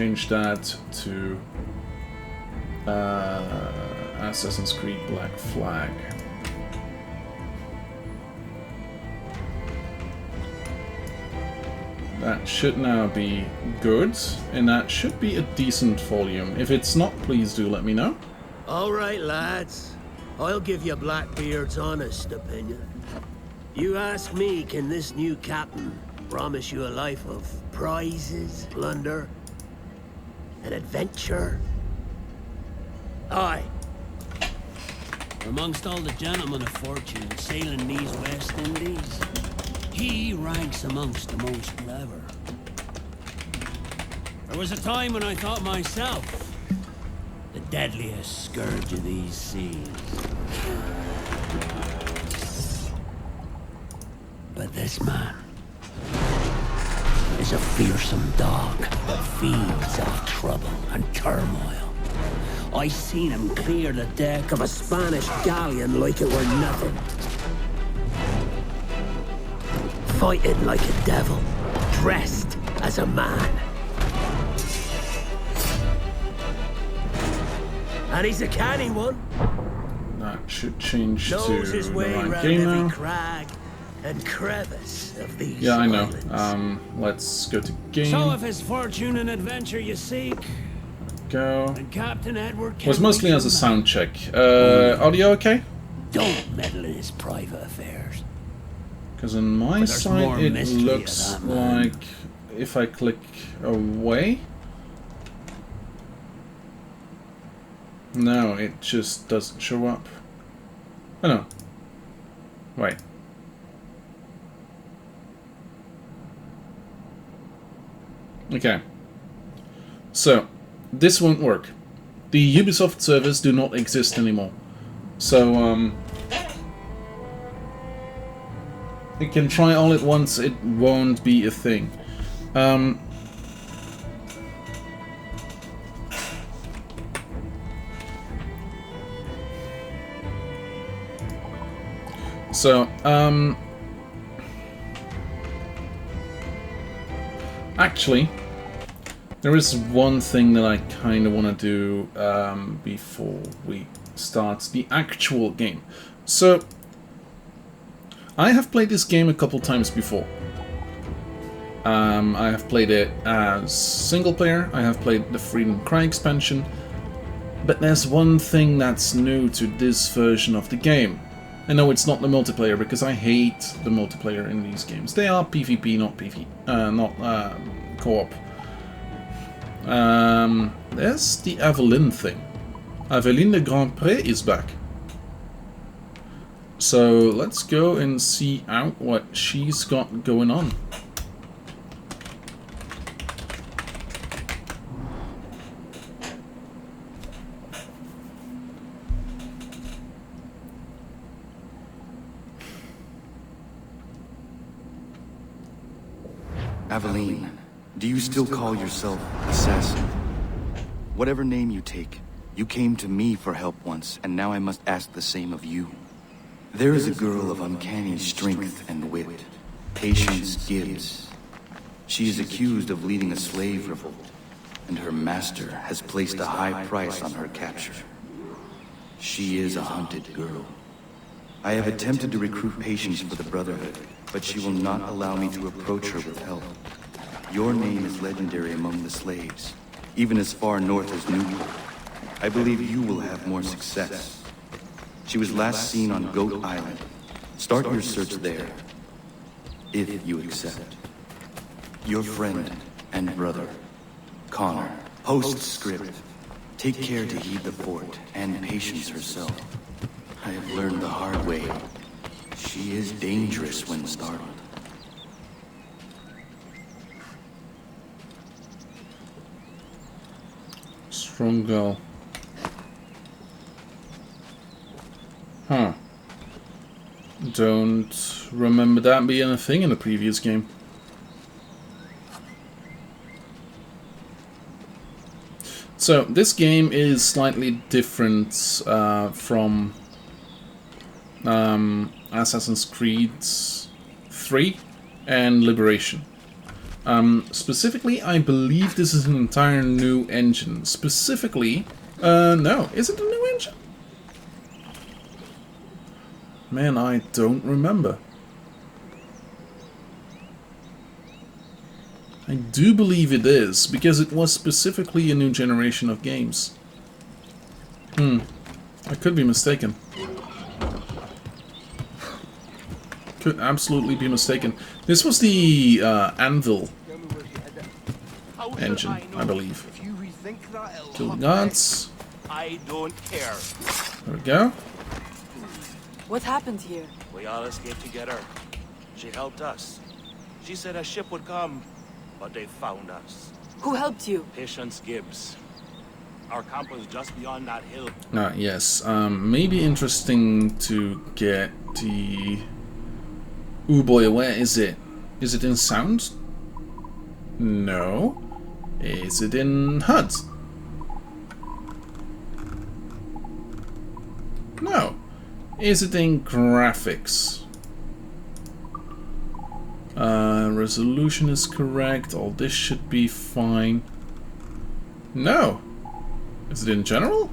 change that to Assassin's Creed Black Flag. That should now be good, and that should be a decent volume. If it's not, please do let me know. All right, lads. I'll give you Blackbeard's honest opinion. You ask me, can this new captain promise you a life of prizes, plunder, and adventure? Aye. Amongst all the gentlemen of fortune sailing these West Indies, he ranks amongst the most clever. There was a time when I thought myself the deadliest scourge of these seas. But this man is a fearsome dog that feeds off trouble and turmoil. I seen him clear the deck Of a Spanish galleon like it were nothing. Fighting like a devil, dressed as a man. And he's a canny one. That should change Knows to his the way right round game every now. crag and crevice of these Yeah, I know. islands. Let's go to game. So if it's fortune and adventure you seek, Go. then Captain Edward Was can mostly reach as a your sound check. Audio okay? Don't meddle in his private affairs. Because on my there's more side it mystery to looks that, man. like if I click away. No, it just doesn't show up. Oh no. Wait. Okay. So, this won't work. The Ubisoft servers do not exist anymore. So, it can try all at once, it won't be a thing. Actually, there is one thing that I kind of want to do before we start the actual game. So, I have played this game a couple times before. I have played it as single player, I have played the Freedom Cry expansion, but there's one thing that's new to this version of the game. And no, it's not the multiplayer, because I hate the multiplayer in these games. They are PvP, not co-op. There's the Aveline thing. Aveline de Grand Pré is back. So let's go and see out what she's got going on. Aveline, do you still call yourself assassin? Whatever name you take, you came to me for help once, and now I must ask the same of you. There is a girl of uncanny strength and wit, Patience Gibbs. She is accused of leading a slave revolt, and her master has placed a high price on her capture. She is a hunted girl. I have attempted to recruit Patience for the Brotherhood, but she will not allow me to approach her with help. Your name is legendary among the slaves, even as far north as Newport. I believe you will have more success. She was last seen on Goat Island. Start your search there, if you accept. Your friend and brother, Connor. Postscript. Take care to heed the fort and Patience herself. I have learned the hard way. She is dangerous when startled. Strong girl. Huh. Don't remember that being a thing in the previous game. So, this game is slightly different from Assassin's Creed 3 and Liberation. Specifically, I believe this is an entire new engine. Specifically, no, is it a new engine? Man, I don't remember. I do believe it is, because it was specifically a new generation of games. I could be mistaken. Could absolutely be mistaken. This was the Anvil engine, I believe. Kill the guards. I don't care. There we go. What happened here? We all escaped together. She helped us. She said a ship would come, but they found us. Who helped you? Patience Gibbs. Our camp was just beyond that hill. Ah, yes. Maybe interesting to get the... Ooh boy, where is it? Is it in sound? No. Is it in HUD? No. Is it in graphics? Resolution is correct. All this should be fine. No. Is it in general?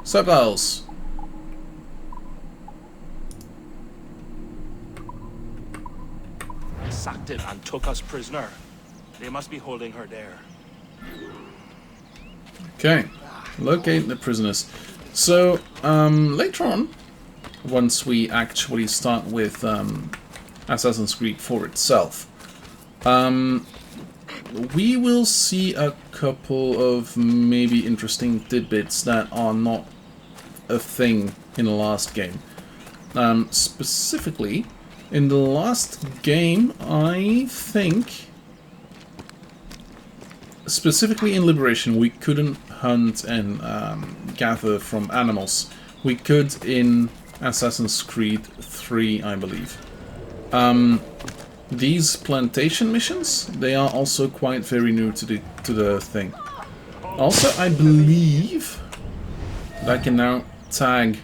Subtitles. They sacked it and took us prisoner. They must be holding her there. Okay. Locate the prisoners. So, later on, once we actually start with Assassin's Creed 4 itself, we will see a couple of maybe interesting tidbits that are not a thing in the last game. Specifically, in the last game, I think, specifically in Liberation, we couldn't hunt and gather from animals. We could in Assassin's Creed 3, I believe. These plantation missions, they are also quite very new to the thing. Also, I believe that I can now tag,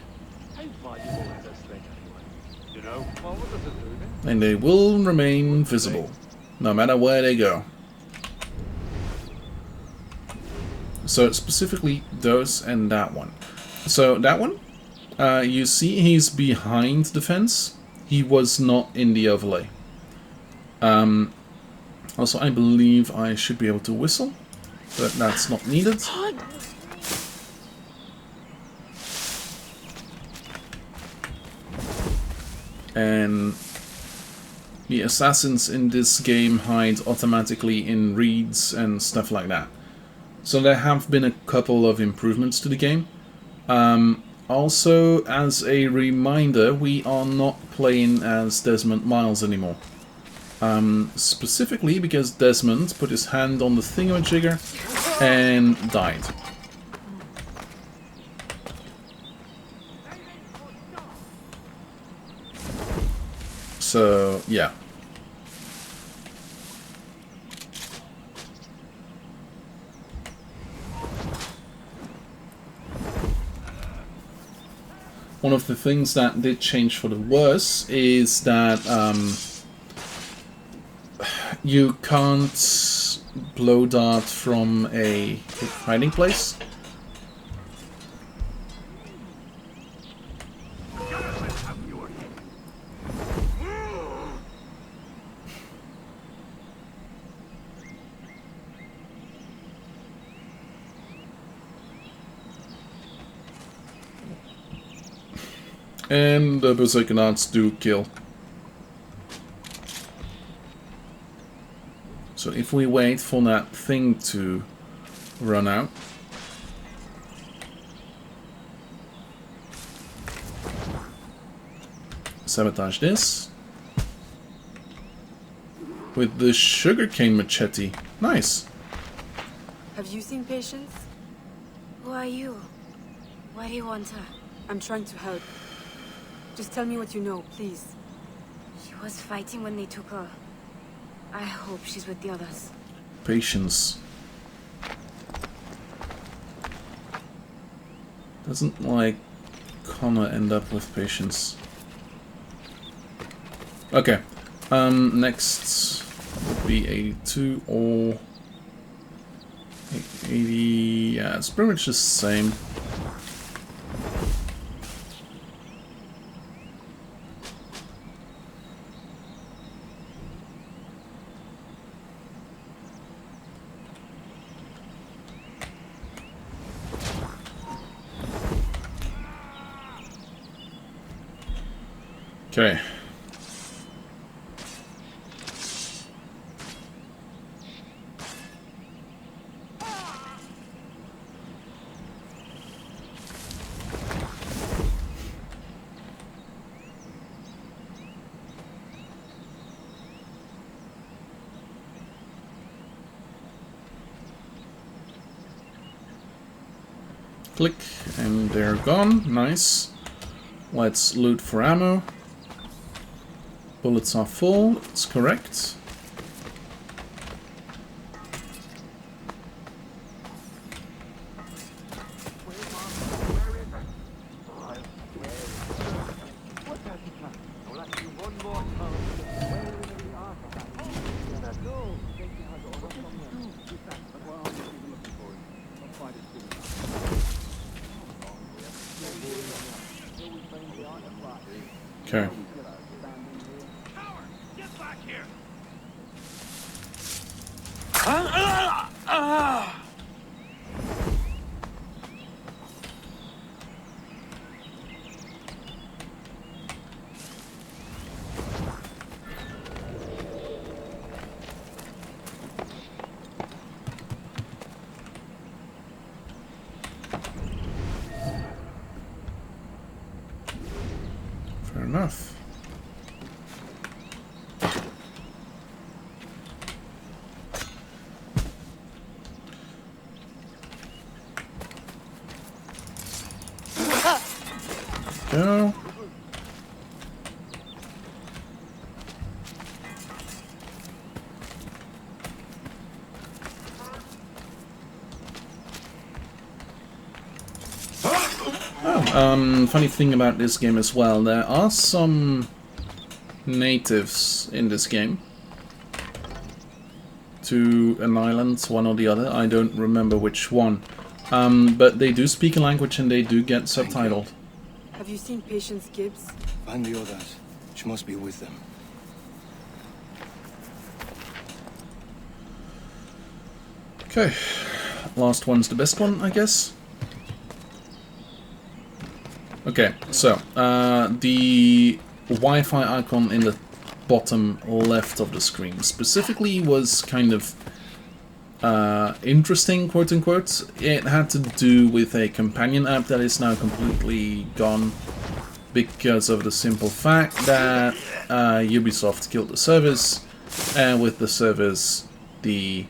and they will remain visible no matter where they go. So specifically those and that one. So that one, you see he's behind the fence. He was not in the overlay. Also, I believe I should be able to whistle, but that's not needed. And the assassins in this game hide automatically in reeds and stuff like that. So there have been a couple of improvements to the game. Also, as a reminder, we are not playing as Desmond Miles anymore. Specifically because Desmond put his hand on the thingamajigger and died. So, yeah. One of the things that did change for the worse is that you can't blow dart from a hiding place. And the berserker darts do kill. So if we wait for that thing to run out, sabotage this with the sugarcane machete. Nice. Have you seen Patience? Who are you? Why do you want her? I'm trying to help. Just tell me what you know, please. She was fighting when they took her. I hope she's with the others. Patience. Doesn't like Connor end up with Patience. Okay. Next would be 82 or 80. Yeah, it's pretty much the same. Okay. Click, and they're gone. Nice. Let's loot for ammo. Bullets are full, that's correct. Okay. Fair enough. Go. Funny thing about this game as well, there are some natives in this game to an island, one or the other, I don't remember which one, but they do speak a language and they do get subtitled. Have you seen Patience Gibbs? Find the others. She must be with them. Okay, last one's the best one, I guess. Okay, so the Wi-Fi icon in the bottom left of the screen specifically was kind of interesting, quote unquote. It had to do with a companion app that is now completely gone because of the simple fact that Ubisoft killed the service, and with the service, the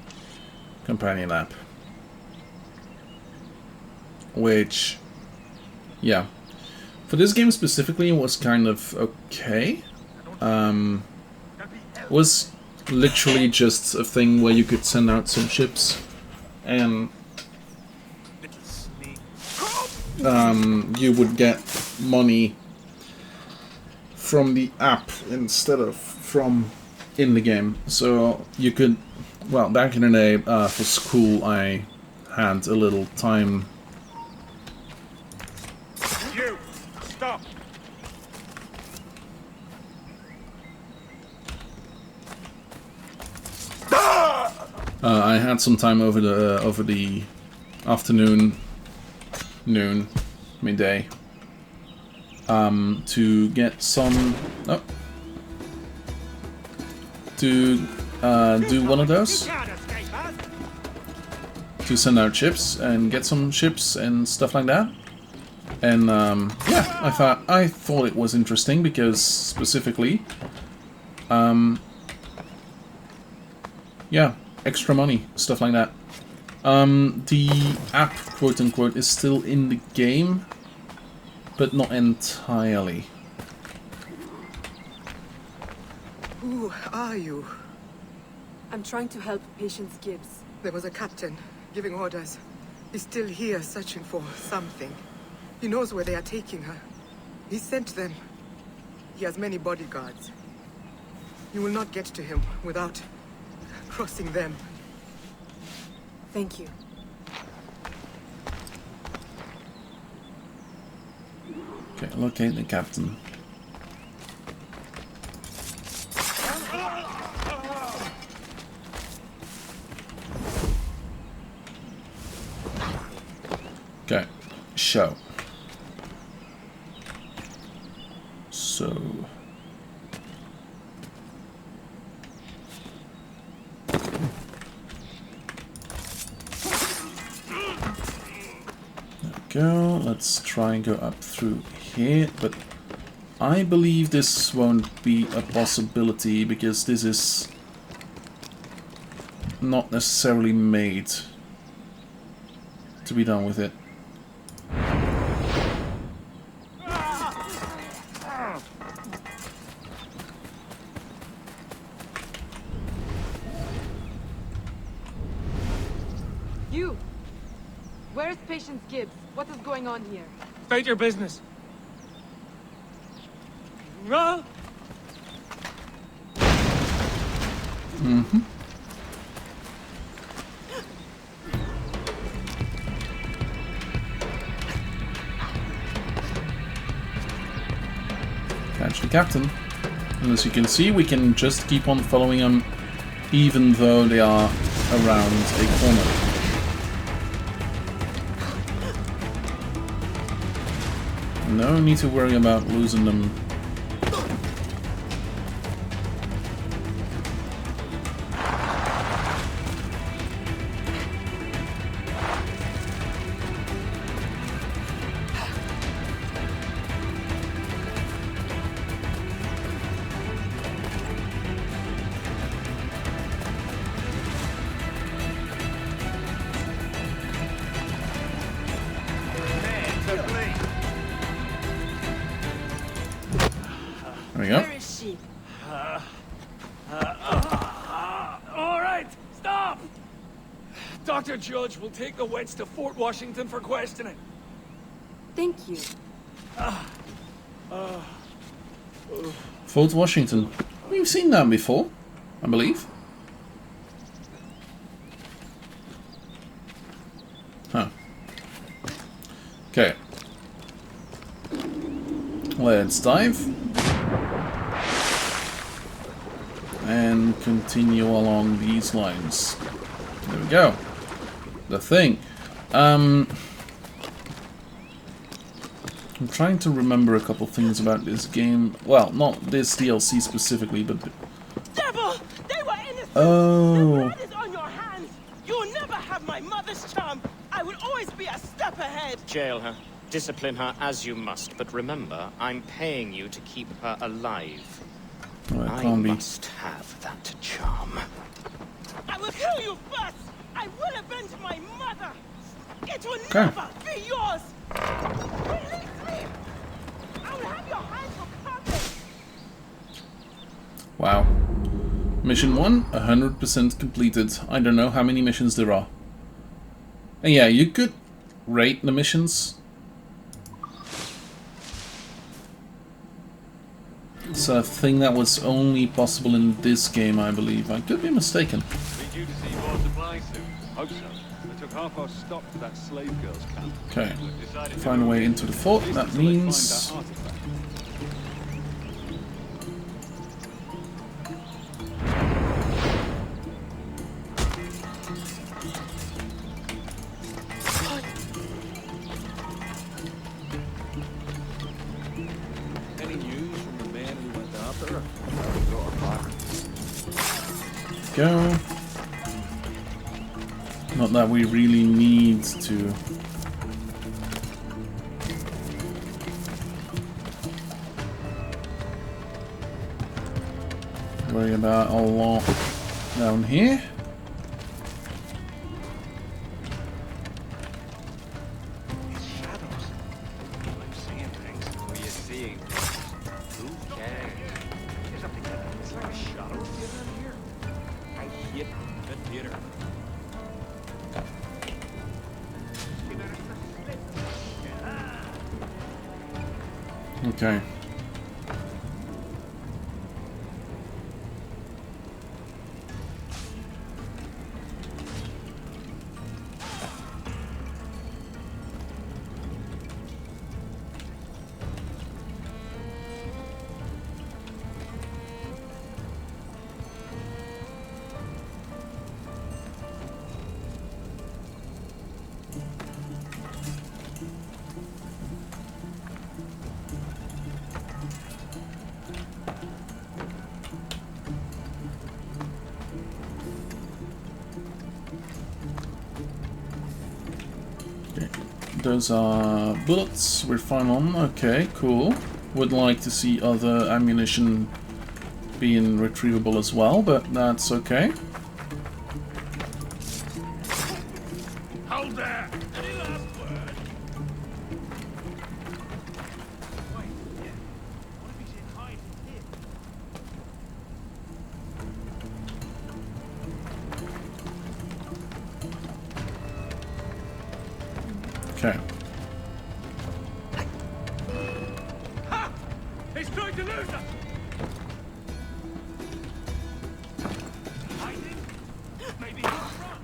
companion app. Which, yeah. For this game specifically, it was kind of okay. Was literally just a thing where you could send out some ships and you would get money from the app instead of from in the game. So you could, well, back in the day for school I had a little time. You! Stop! I had some time over the afternoon, noon, midday, to get some, to do one of those, to send out ships and get some ships and stuff like that. And yeah, I thought it was interesting because specifically, yeah, extra money, stuff like that. The app, quote unquote, is still in the game, but not entirely. Who are you? I'm trying to help Patience Gibbs. There was a captain giving orders. He's still here searching for something. He knows where they are taking her. He sent them. He has many bodyguards. You will not get to him without crossing them. Thank you. Okay, locate the captain. Okay, show. So... go. Let's try and go up through here, but I believe this won't be a possibility because this is not necessarily made to be done with it. You! Where's Patience Gibbs? What is going on here? State your business. Roll. Mm-hmm. Catch the captain. And as you can see, we can just keep on following them even though they are around a corner. No need to worry about losing them. There we go. Where is she? All right, stop. Dr. Judge will take the wets to Fort Washington for questioning. Thank you. Fort Washington. We've seen that before, I believe. Huh. Okay. Let's dive. And continue along these lines. There we go. The thing. I'm trying to remember a couple things about this game. Well, not this DLC specifically, but... Devil! They were innocent! Oh! The blood is on your hands! You'll never have my mother's charm! I will always be a step ahead! Jail her. Discipline her as you must, but remember, I'm paying you to keep her alive. Well, I must have that charm. I will kill you first! I will avenge my mother! It will Okay. never be yours! Release me! I will have your hands for purpose! Wow. Mission 1, 100% completed. I don't know how many missions there are. And yeah, you could rate the missions. It's a thing that was only possible in this game, I believe. I could be mistaken. Be due to see more supplies soon. Hope so. I took half our stock to that slave girl's camp. Okay. Find a way into the fort. That means... Any news from the man who went after her? Go. Not that we really need to. Worry about a lot down here. Shadows. I'm seeing things. Who you seeing? Who cares? There's something that it's like a shadow theater in here. I hate the theater. Okay. Those are bullets. We're fine on. Okay, cool. Would like to see other ammunition being retrievable as well, but that's okay. Hold there! Any last word? Wait, yeah. What if he's in hiding here? Okay. Ha! He's trying to lose us! Hiding? Maybe he'll run.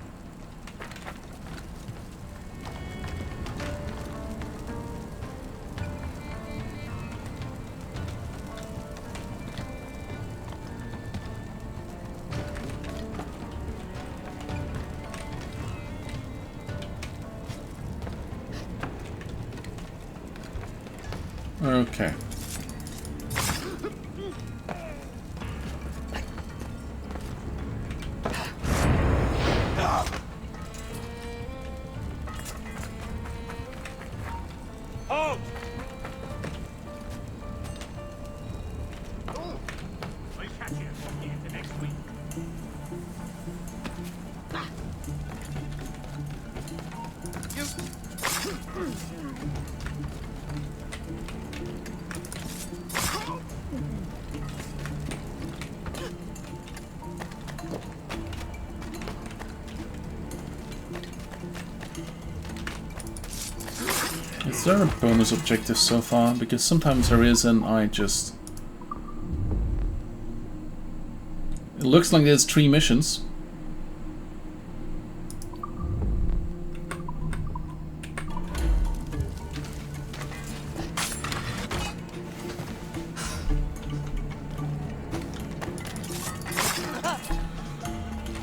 Okay. Halt! I'll catch you at the next week. Is there a bonus objective so far? Because sometimes there is, and I just... It looks like there's 3 missions.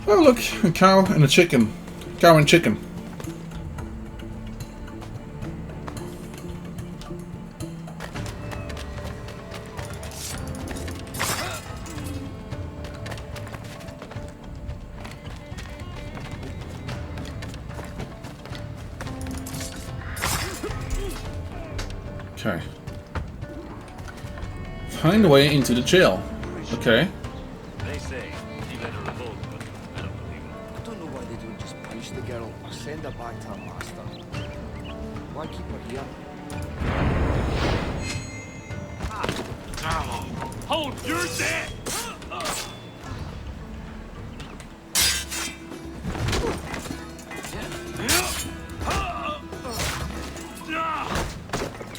Oh look, a cow and a chicken. Cow and chicken. Okay. Find a way into the jail. Okay. They say he let her revolt, but I don't believe him. I don't know why they don't just punish the girl or send her back to her master. Why keep her here? Hold! You're dead!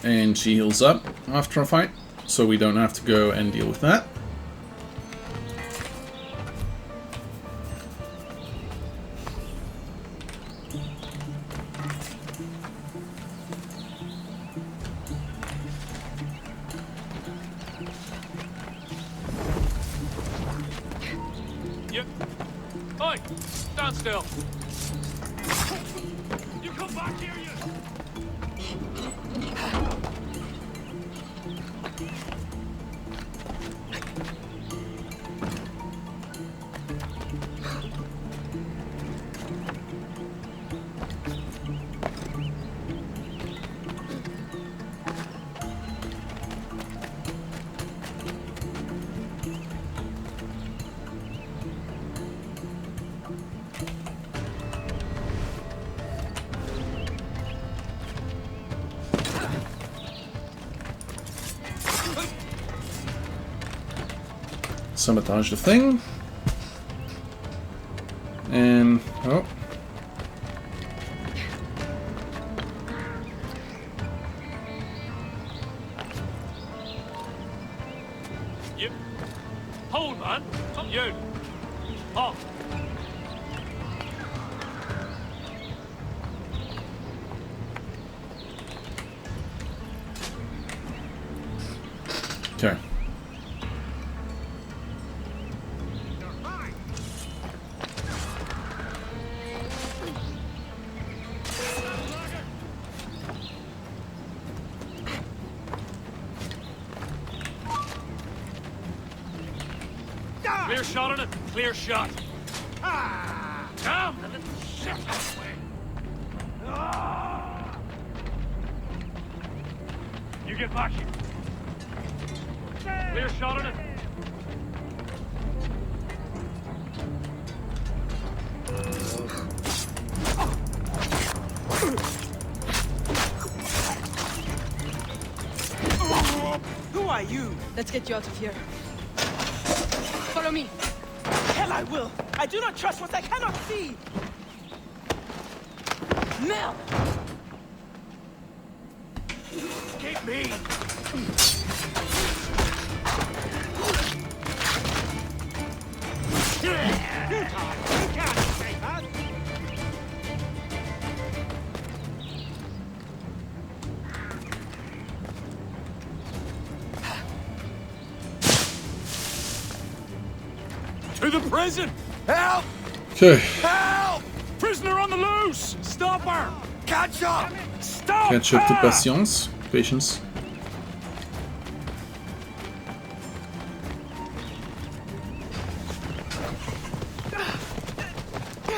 And she heals up after a fight, so we don't have to go and deal with that. Yep. Oi! Stand still! You come back here, you! Sabotage the thing. And... oh. Yep. Hold, man! It's on you! Pop! Okay. Clear shot on it. Clear shot. Ah! Down, the little shit that way. Ah! You get back here. Clear shot on it. Who are you? Let's get you out of here. Follow me. Hell, I will. I do not trust what I cannot see. Mel! Keep me. To the prison! Help! Okay. Help! Prisoner on the loose! Stop her! Catch up! Stop Catch up to her! patience. Patience.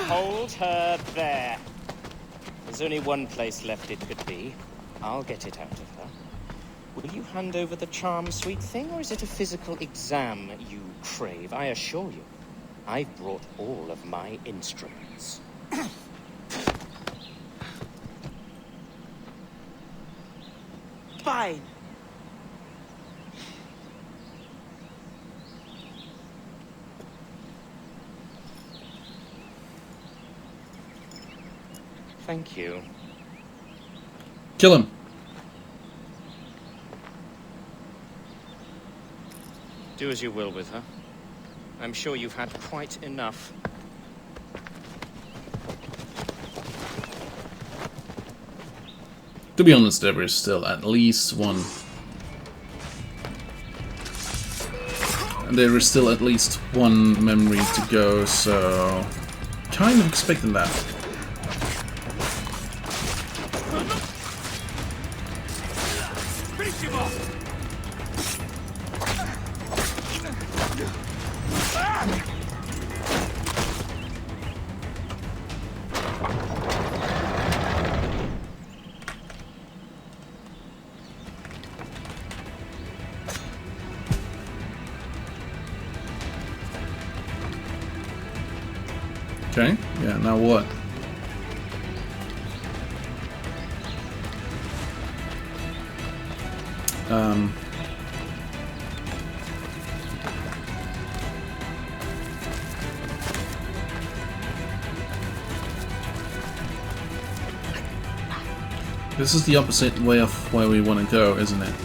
Hold her there. There's only one place left it could be. I'll get it out of her. Will you hand over the charm, sweet thing, or is it a physical exam you crave? I assure you, I've brought all of my instruments. Fine. Thank you. Kill him. Do as you will with her. I'm sure you've had quite enough. To be honest, there is still at least one. And there is still at least one memory to go, so kind of expecting that. Finish him off! Okay, yeah, now what? This is the opposite way of where we want to go, isn't it?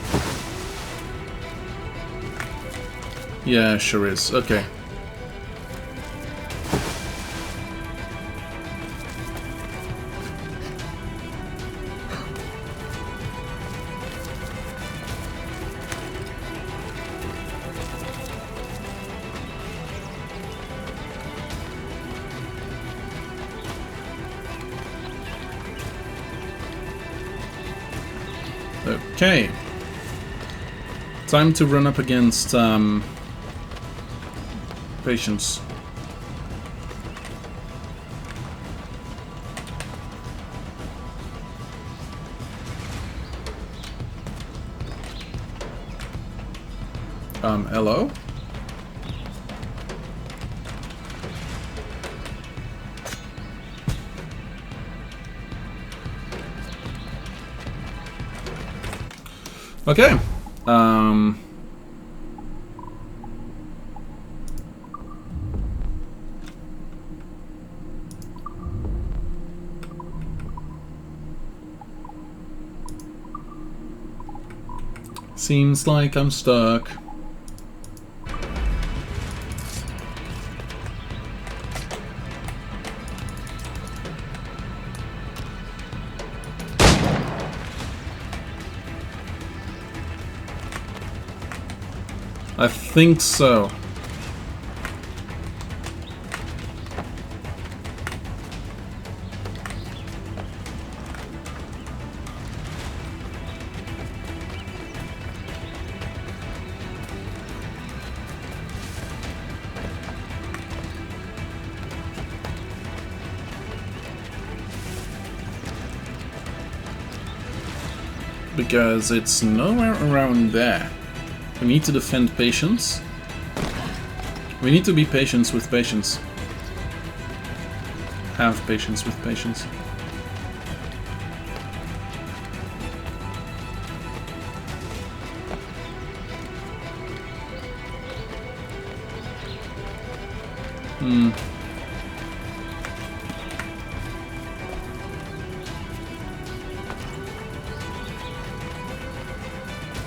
Yeah, sure is. Okay. Okay. Time to run up against patience. Hello? Okay. Seems like I'm stuck. I think so. because it's nowhere around there. We need to defend patience. We need to be patient with patience. Have patience with patience.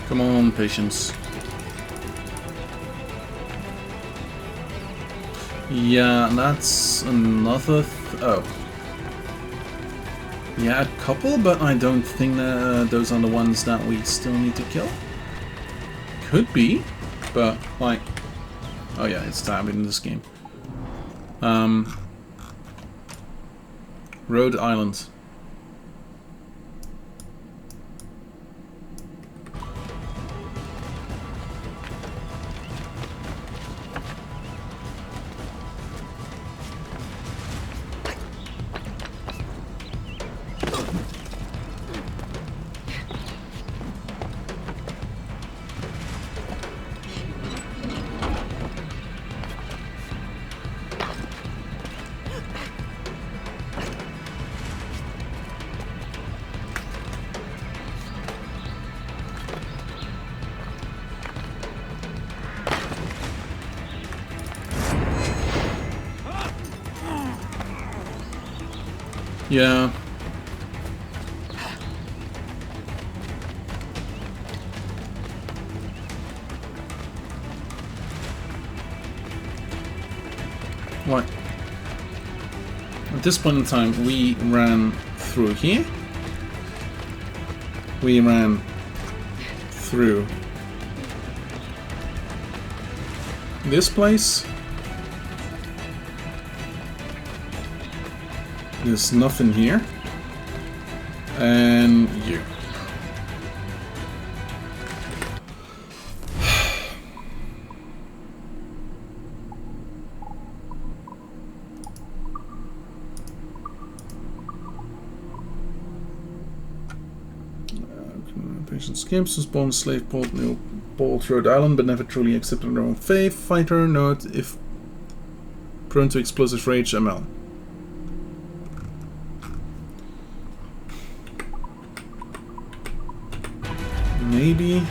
Come on, patience. Yeah, that's another... oh. Yeah, a couple, but I don't think that those are the ones that we still need to kill. Could be, but like... oh yeah, it's tabbed in this game. Rhode Island. Yeah. What? At this point in time, we ran through here. We ran through this place. There's nothing here. And you. Patient skips was born slave port Newport, Rhode Island, but never truly accepted their own faith. Fighter, note if prone to explosive rage, ML. Maybe.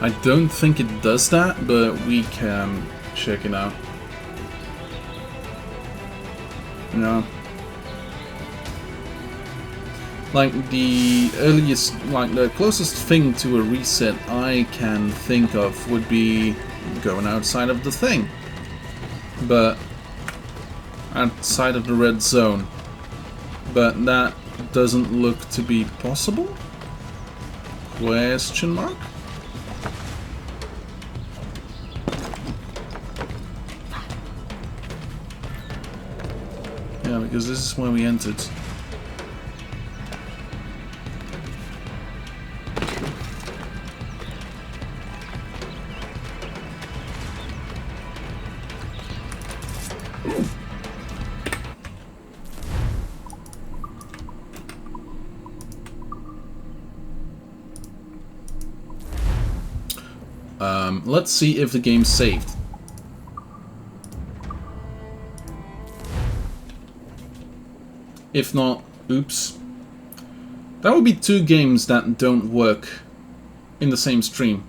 I don't think it does that, but we can check it out. No. Like the earliest, like the closest thing to a reset I can think of would be going outside of the thing. But outside of the red zone. But that doesn't look to be possible? Question mark? Yeah, because this is where we entered. Let's see if the game's saved. If not, oops. That would be two games that don't work in the same stream.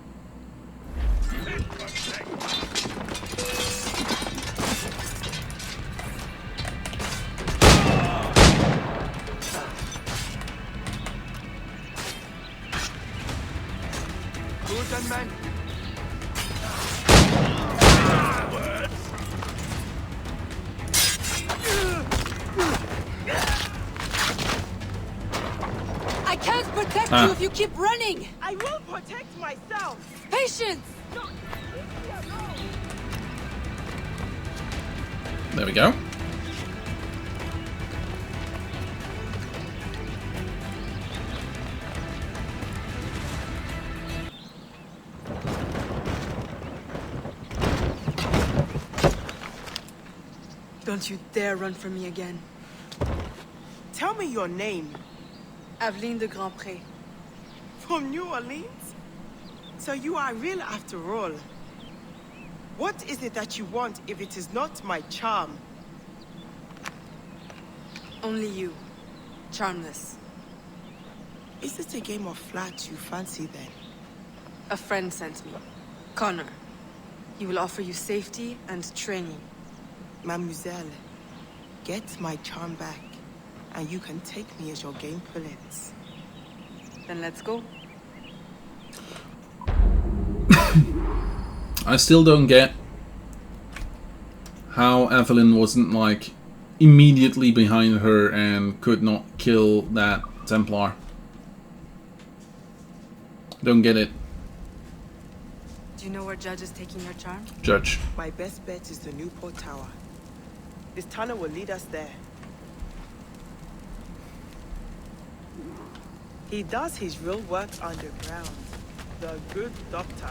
I can't protect you if you keep running! I will protect myself! Patience! There we go. Don't you dare run from me again. Tell me your name. Aveline de Grandpré. From New Orleans? So you are real after all. What is it that you want if it is not my charm? Only you. Charmless. Is it a game of flats you fancy then? A friend sent me. Connor. He will offer you safety and training. Mademoiselle, get my charm back, and you can take me as your game pullets. Then let's go. I still don't get how Aveline wasn't like immediately behind her and could not kill that Templar. Don't get it. Do you know where Judge is taking your charm? Judge. My best bet is the Newport Tower. This tunnel will lead us there. He does his real work underground. The good doctor.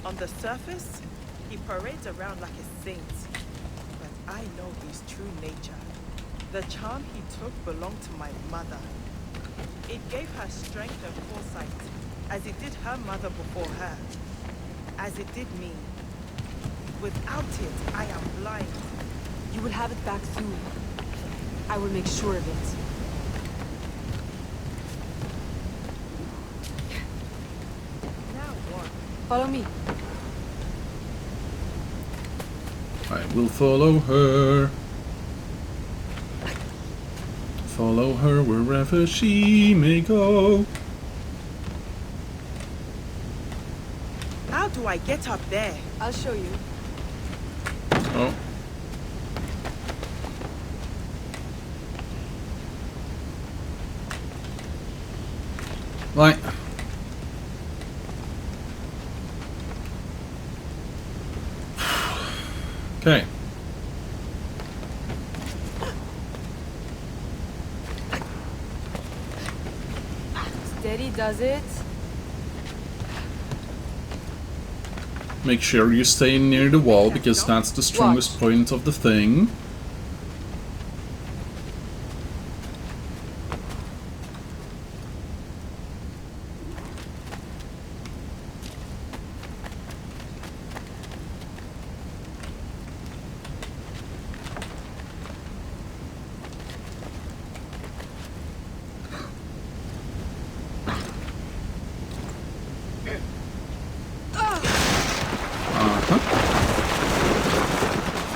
On the surface, he parades around like a saint. But I know his true nature. The charm he took belonged to my mother. It gave her strength and foresight, as it did her mother before her. As it did me. Without it, I am blind. You will have it back soon. I will make sure of it. Now what? Follow me. I will follow her. Follow her wherever she may go. How do I get up there? I'll show you. Oh. Right. Okay. Steady does it. Make sure you stay near the wall because that's the strongest point of the thing.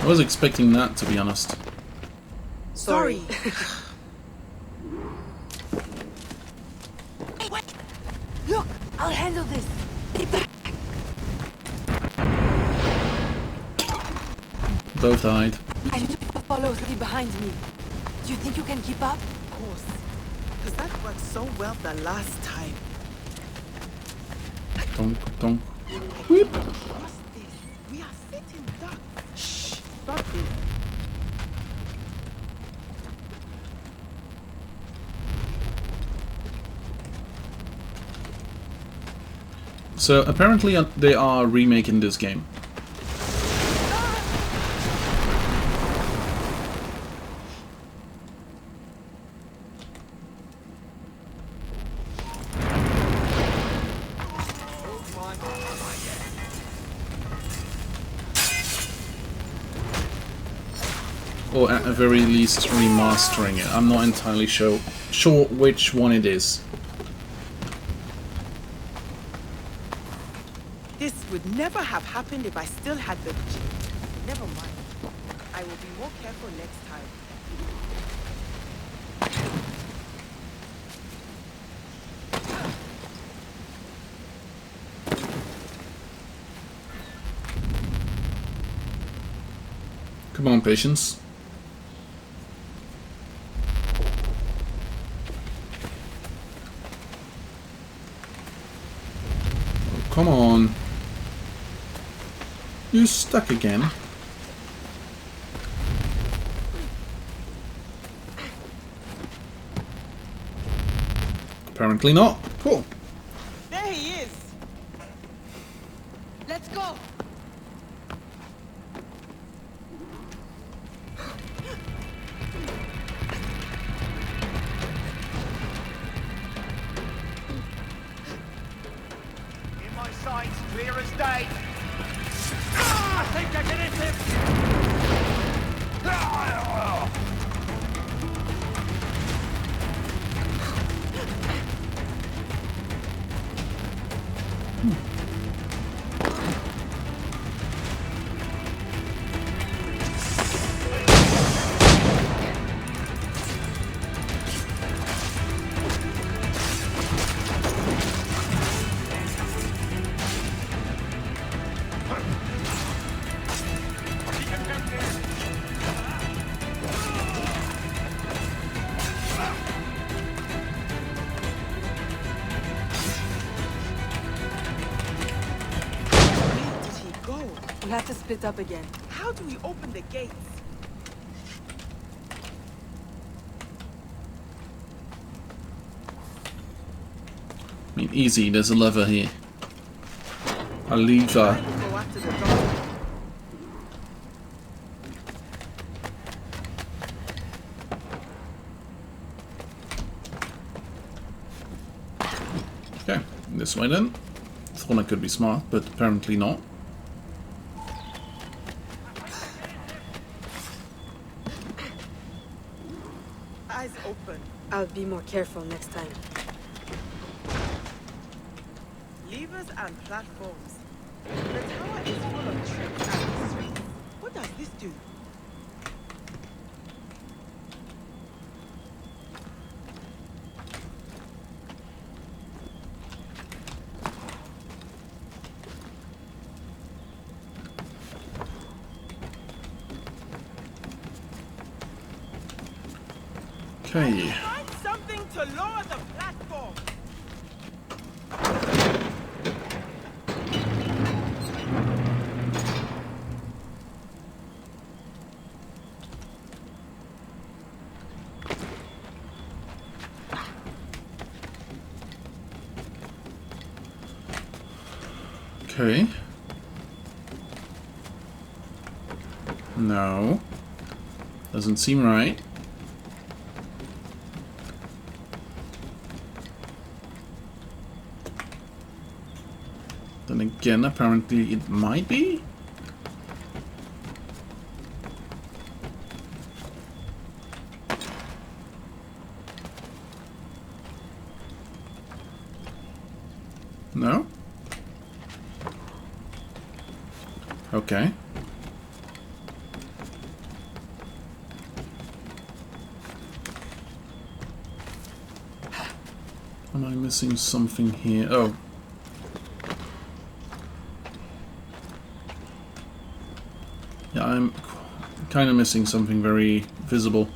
I was expecting that, to be honest. Sorry. Look, I'll handle this. Get back. Both died. I need to follow slowly behind me. Do you think you can keep up? Of course. Because that worked so well the last time. Donk, donk. Whip. What's this? We are sitting ducks. Shh. Stop it. So apparently they are remaking this game. Or at the very least remastering it. I'm not entirely sure which one it is. This would never have happened if I still had the... Never mind. I will be more careful next time. Come on, Patience. Oh, come on. You stuck again. Apparently not. Cool. There he is! Let's go! first aid. I think I can hit him. We'll have to split up again. How do we open the gates? I mean, easy, there's a lever here. A lever. Go after the dog. Okay, this way then. Thought I could be smart, but apparently not. Eyes open. I'll be more careful next time. Levers and platforms. The tower is full of tricks and mysteries. What does this do? Okay. Find something to lower the platform. Okay. No. Doesn't seem right. Then again, apparently it might be. No? Okay. Am I missing something here? Oh. Yeah, I'm kind of missing something very visible.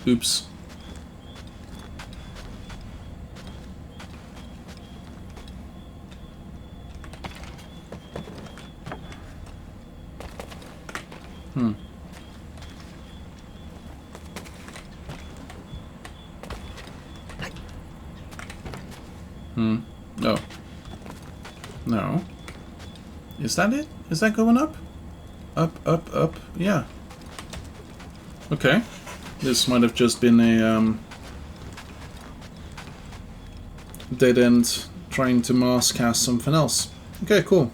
Oops. Oh. No. Is that it? Is that going up? Up, up, up. Yeah. Okay. This might have just been a dead end trying to mass cast something else. Okay, cool.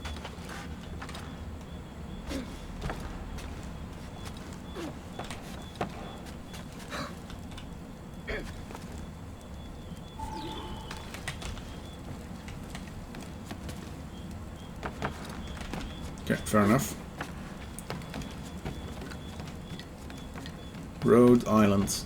Okay, fair enough. Rhode Island.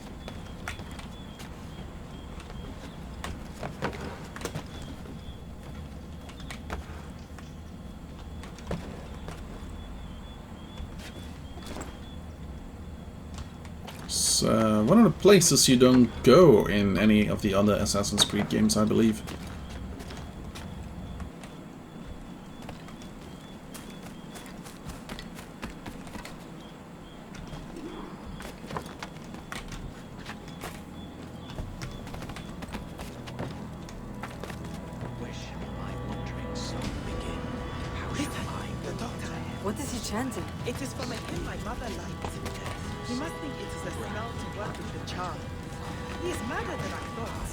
It's one of the places you don't go in any of the other Assassin's Creed games, I believe. What is he chanting? It is from a hymn my mother liked. He must think it is a spell to work with the charm. He is madder than I thought.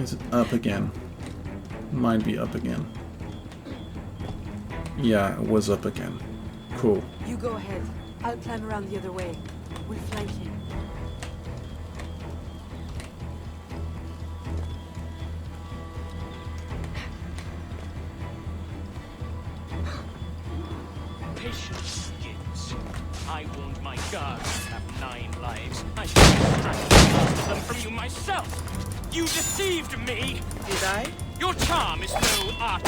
Is it up again? Might be up again. Yeah, it was up again. Cool. You go ahead. I'll climb around the other way. We'll flank you. Patience, Gibbs. I warned my guards to have 9 lives. I should have them from you myself. You deceived me. Did I? Your charm is no art.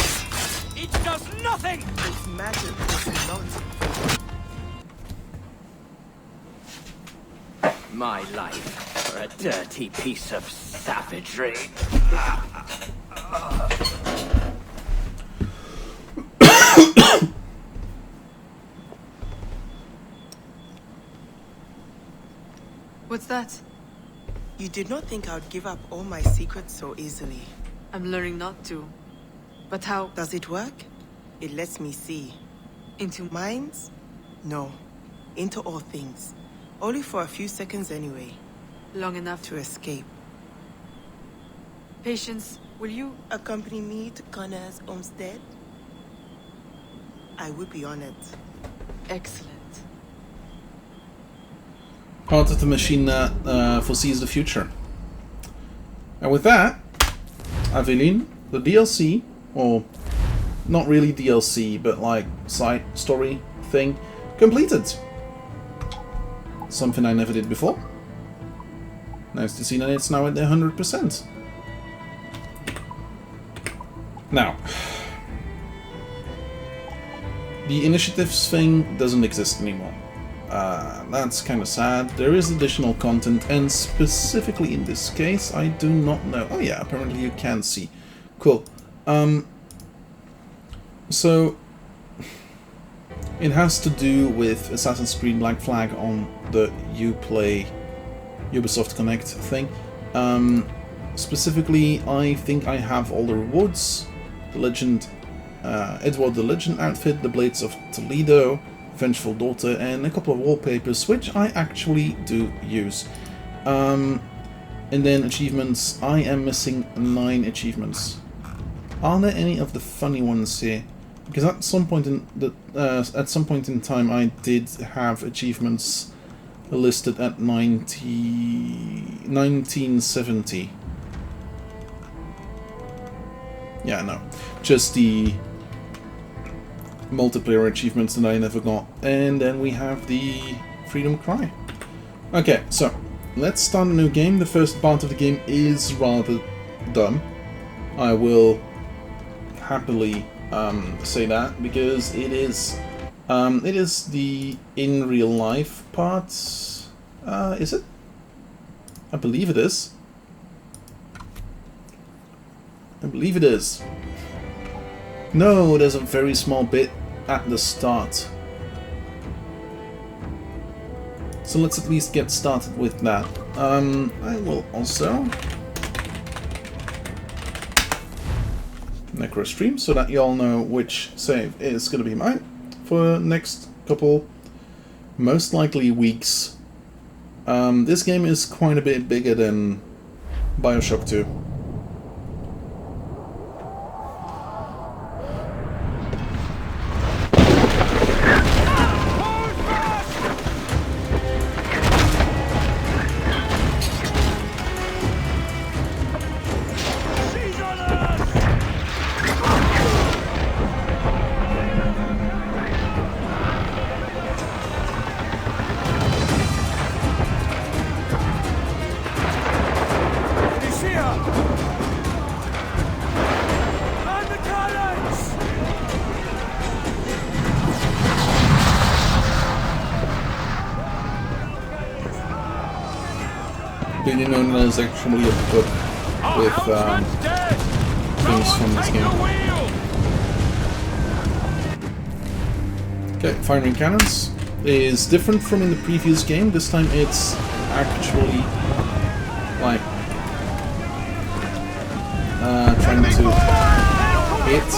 It does nothing. It's magic, it's not. My life for a dirty piece of savagery. What's that? You did not think I would give up all my secrets so easily. I'm learning not to. But how? Does it work? It lets me see. Into minds? No. Into all things. Only for a few seconds anyway. Long enough to escape. Patience, will you accompany me to Connor's homestead? I would be honored. Excellent. Part of the machine that foresees the future. And with that, Aveline, the DLC, or not really DLC, but like side story thing, completed. Something I never did before. Nice to see that it's now at 100%. Now, the initiatives thing doesn't exist anymore. That's kind of sad. There is additional content, and specifically in this case, I do not know. Oh yeah, apparently you can see. Cool. So, it has to do with Assassin's Creed Black Flag on the Uplay Ubisoft Connect thing. Specifically, I think I have all the rewards. The Legend, Edward the Legend outfit, the Blades of Toledo, Vengeful Daughter, and a couple of wallpapers, which I actually do use. And then achievements. I am missing 9 achievements. Are there any of the funny ones here? Because at some point in time, I did have achievements listed at 1970. Yeah, no, just the multiplayer achievements that I never got. And then we have the Freedom Cry. Okay, so let's start a new game. The first part of the game is rather dumb. I will happily say that, because it is the in real life part. Is it? I believe it is. I believe it is. No, there's a very small bit at the start. So let's at least get started with that. I will also Necro stream so that you all know which save is going to be mine for the next couple, most likely, weeks. This game is quite a bit bigger than Bioshock 2. Did you know there's actually a book with things from this game? Okay, firing cannons is different from in the previous game. This time it's actually like trying to hit.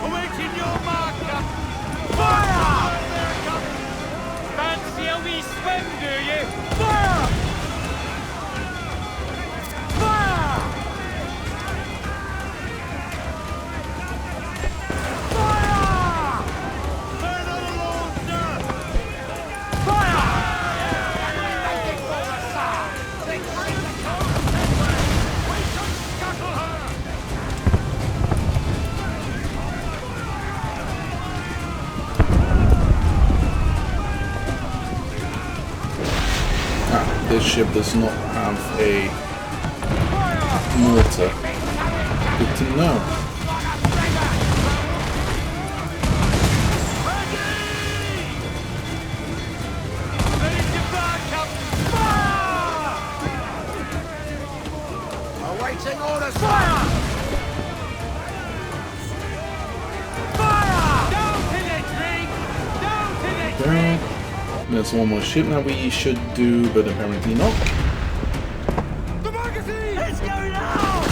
Awaiting your marker. Fire! Fancy a wee swim, do you? Fire! This ship does not have a mortar. Good to know. Awaiting orders! Fire! There. There's one more ship that we should do, but apparently not. The magazine! Let's go now!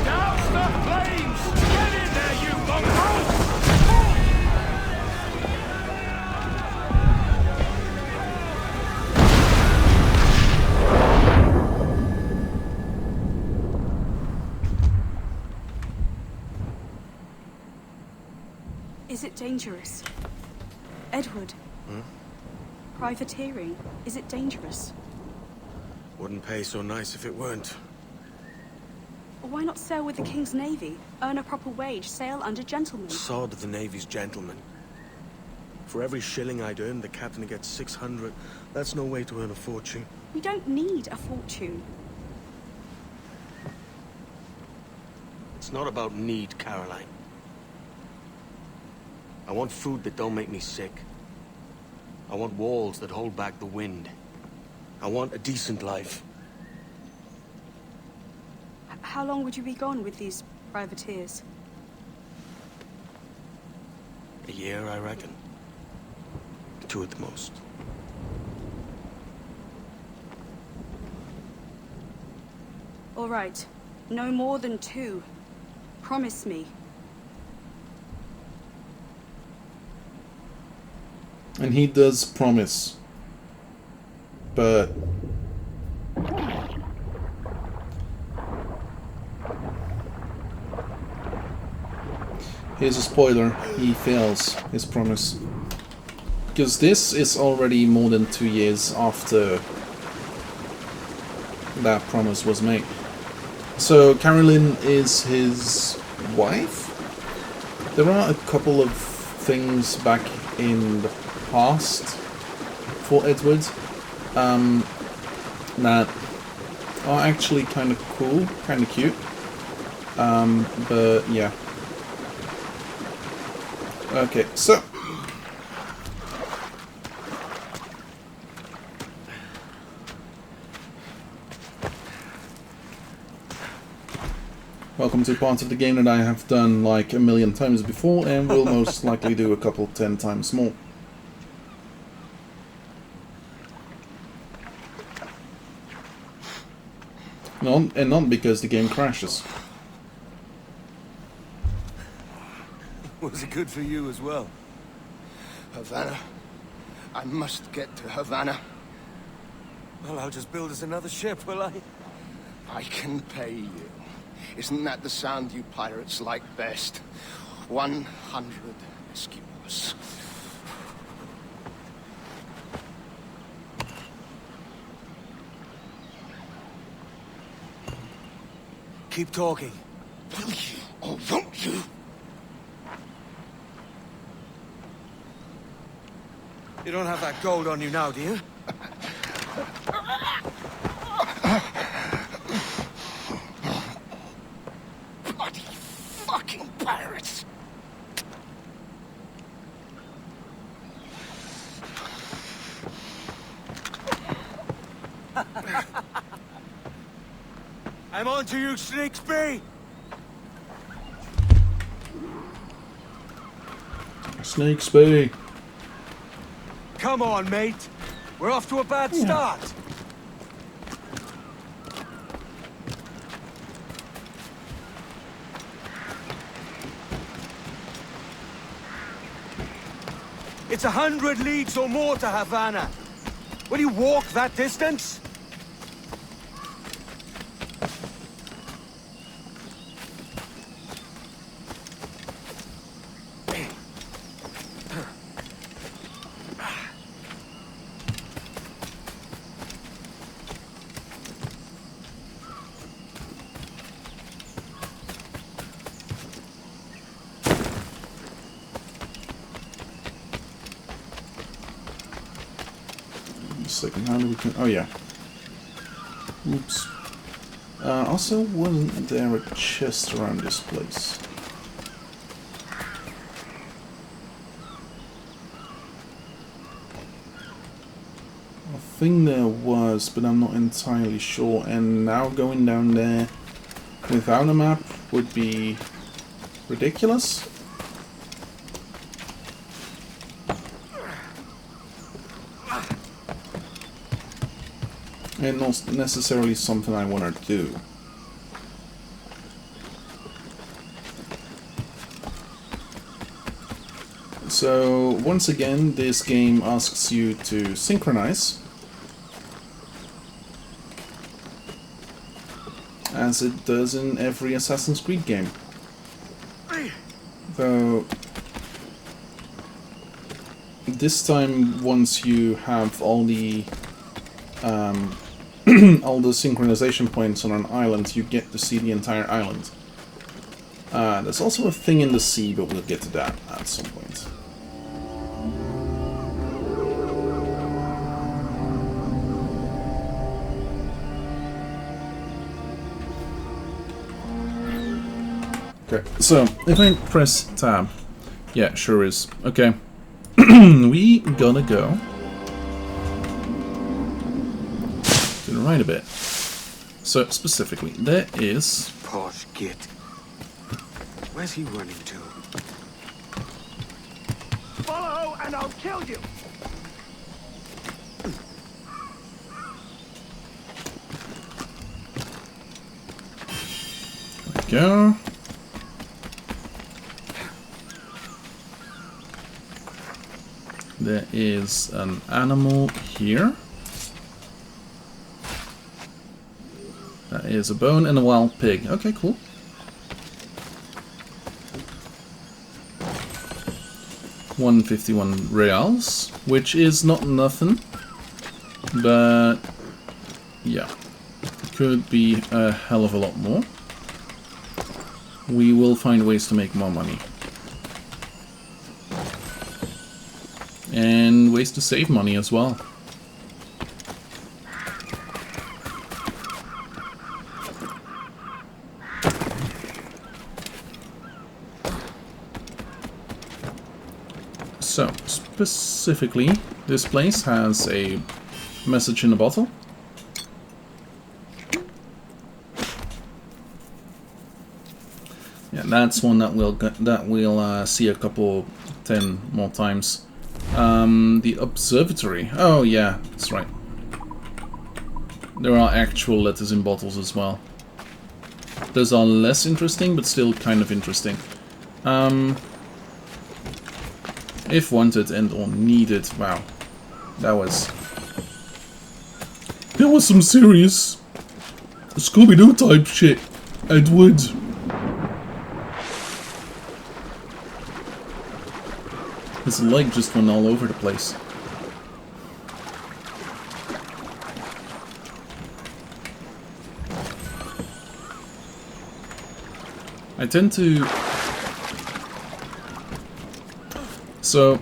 Douse the flames! Get in there, you mongrel! Is it dangerous? Edward? Privateering, is it dangerous? Wouldn't pay so nice if it weren't. Why not sail with the King's Navy? Earn a proper wage, sail under gentlemen. Sod the Navy's gentlemen. For every shilling I'd earn, the captain gets 600. That's no way to earn a fortune. We don't need a fortune. It's not about need, Caroline. I want food that don't make me sick. I want walls that hold back the wind. I want a decent life. How long would you be gone with these privateers? A year, I reckon. 2 at the most. All right. No more than 2. Promise me. And he does promise. But here's a spoiler, he fails his promise. Because this is already more than 2 years after that promise was made. So Caroline is his wife? There are a couple of things back in the past for Edward that are actually kind of cool, kind of cute. But yeah. Okay, so welcome to parts of the game that I have done like a million times before and will most likely do a couple 10 times more. Not because the game crashes. Was it good for you as well? Havana. I must get to Havana. Well, I'll just build us another ship, will I? I can pay you. Isn't that the sound you pirates like best? 100 escudos. Keep talking. Will you or won't you? You don't have that gold on you now, do you? Bloody fucking pirates! I'm on to you, Snakesby! Snakesby. Come on, mate. We're off to a bad start. It's 100 leagues or more to Havana. Will you walk that distance? a second. How do we... Oh, yeah. Oops. Also, wasn't there a chest around this place? I think there was, but I'm not entirely sure. And now going down there without a map would be ridiculous. And not necessarily something I want to do. So, once again, this game asks you to synchronize, as it does in every Assassin's Creed game. Though, this time, once you have all the all the synchronization points on an island, you get to see the entire island. There's also a thing in the sea, but we'll get to that at some point. Okay, so if I press tab, yeah, sure is. Okay, we gotta go to the right a bit. So specifically, there is. Posh git. Where's he running to? Follow and I'll kill you! There we go. There is an animal here. That is a bone and a wild pig. Okay, cool. $151 reals, which is not nothing, but yeah, could be a hell of a lot more. We will find ways to make more money. And ways to save money as well. So, specifically, this place has a message in a bottle. Yeah, that's one that we'll see a couple 10 more times. The observatory. Oh yeah, that's right. There are actual letters in bottles as well. Those are less interesting, but still kind of interesting. If wanted and or needed. Wow. That was some serious Scooby-Doo type shit, Edward. His leg just went all over the place. I tend to... So,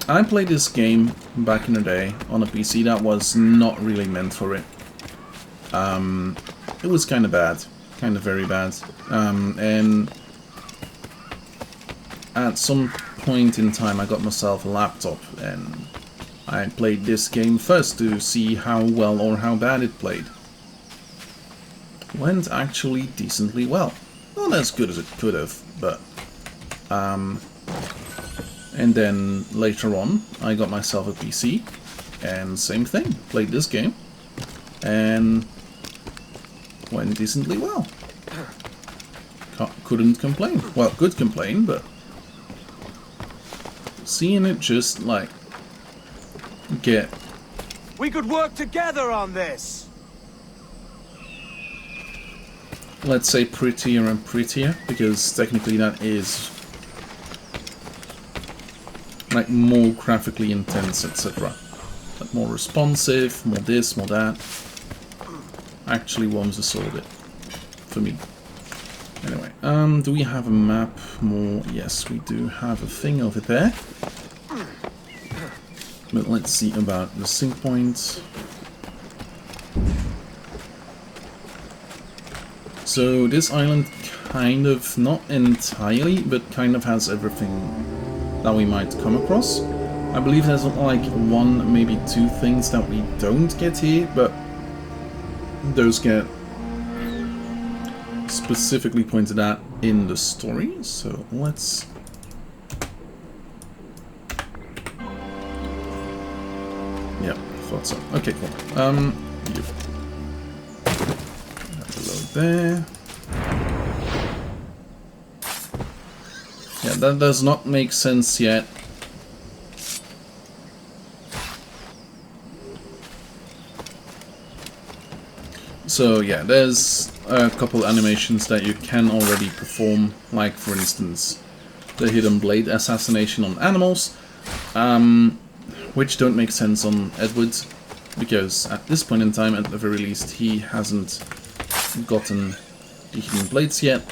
I played this game back in the day on a PC that was not really meant for it. It was kind of bad. Kind of very bad. And at some point in time I got myself a laptop and I played this game first to see how well or how bad it played. Went actually decently well. Not as good as it could have, but and then later on I got myself a PC and same thing, played this game and went decently well. Couldn't complain. Well, could complain, but seeing it just like get... We could work together on this. Let's say prettier and prettier, because technically that is like more graphically intense, etc. But more responsive, more this, more that. Actually warms the soul a bit for me. Anyway, do we have a map more? Yes, we do have a thing over there. But let's see about the sync points. So this island kind of, not entirely, but kind of has everything that we might come across. I believe there's like one, maybe two things that we don't get here, but those get specifically pointed out in the story. So let's... Yeah, thought so. Okay, cool. Yep. Below there. Yeah, that does not make sense yet. So yeah, there's a couple animations that you can already perform, like for instance the hidden blade assassination on animals, which don't make sense on Edward, because at this point in time, at the very least, he hasn't gotten the hidden blades yet,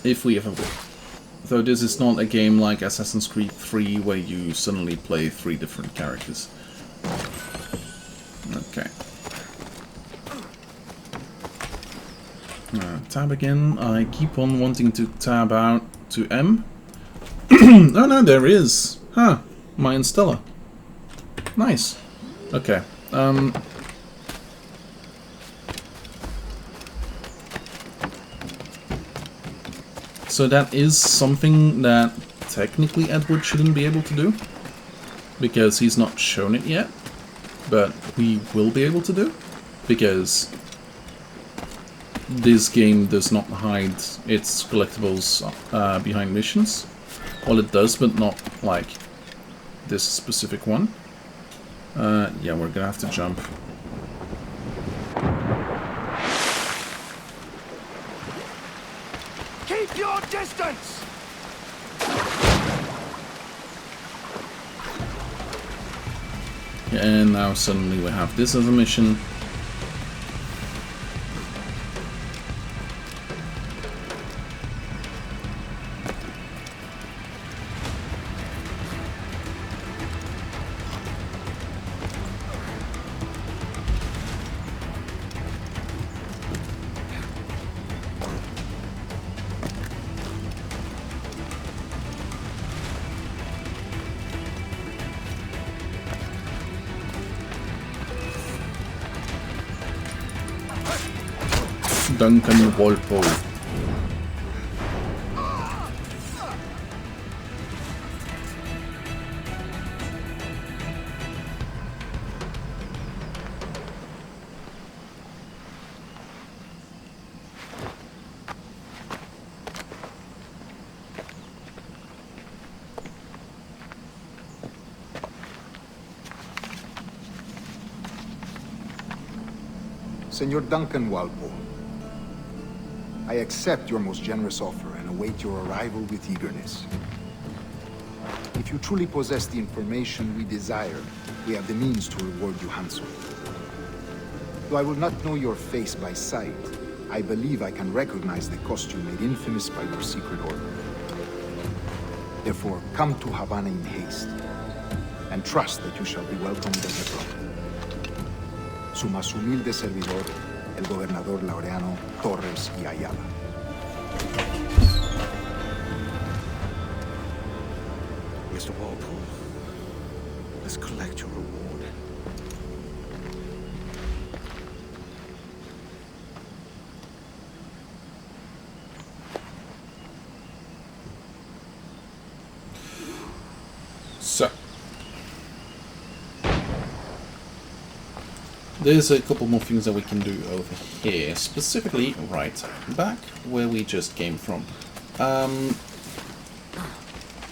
if we ever will. Though this is not a game like Assassin's Creed 3 where you suddenly play 3 different characters. Okay. Tab again. I keep on wanting to tab out to M. Oh no, there is. Huh. Mayan Stella. Nice. Okay. So that is something that technically Edward shouldn't be able to do, because he's not shown it yet, but we will be able to do, because this game does not hide its collectibles behind missions. Well, it does, but not like this specific one. Yeah, we're gonna have to jump. Keep your distance! And now suddenly we have this as a mission. Duncan Walpole. Senor Duncan Walpole, I accept your most generous offer and await your arrival with eagerness. If you truly possess the information we desire, we have the means to reward you handsomely. Though I will not know your face by sight, I believe I can recognize the costume made infamous by your secret order. Therefore, come to Havana in haste, and trust that you shall be welcomed as a brother. Su más humilde servidor, el gobernador Laureano Torres y Ayala. Mr. Walpole, let's collect your reward. So, there's a couple more things that we can do over here, specifically right back where we just came from.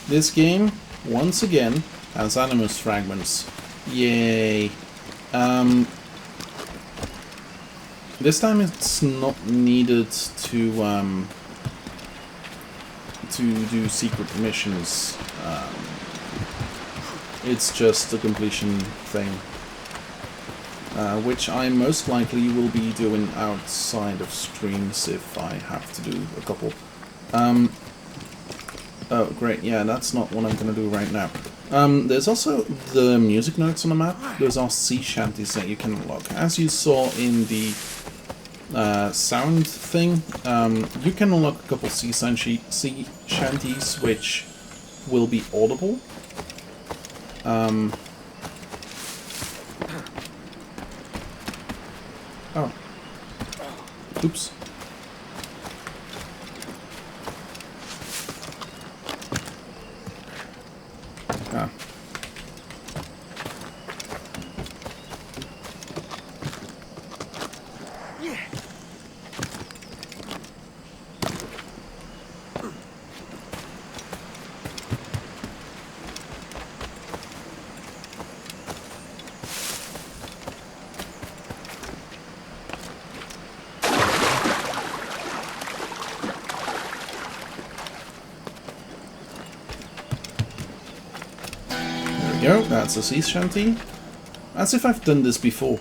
This game, once again, has animus fragments. Yay! This time it's not needed to do secret missions. It's just a completion thing. Which I most likely will be doing outside of streams if I have to do a couple. Oh, great, yeah, that's not what I'm going to do right now. There's also the music notes on the map. Those are sea shanties that you can unlock. As you saw in the sound thing, you can unlock a couple sea shanties which will be audible. Oh. Oops. Ah. Go, that's a sea shanty. As if I've done this before.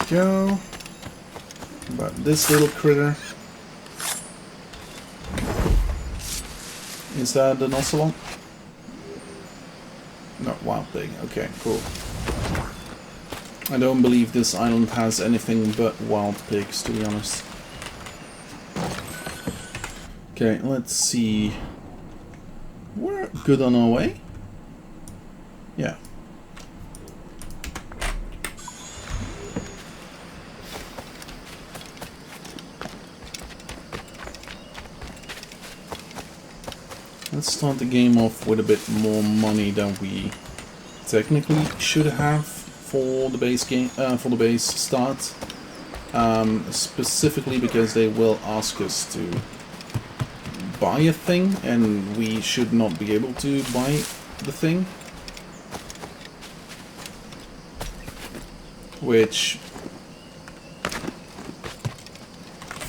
Go. But this little critter. Is that an ocelot? No, wild pig. Okay, cool. I don't believe this island has anything but wild pigs, to be honest. Okay, let's see. We're good on our way? Yeah. Let's start the game off with a bit more money than we technically should have for the base game, for the base start. Specifically because they will ask us to buy a thing, and we should not be able to buy the thing. Which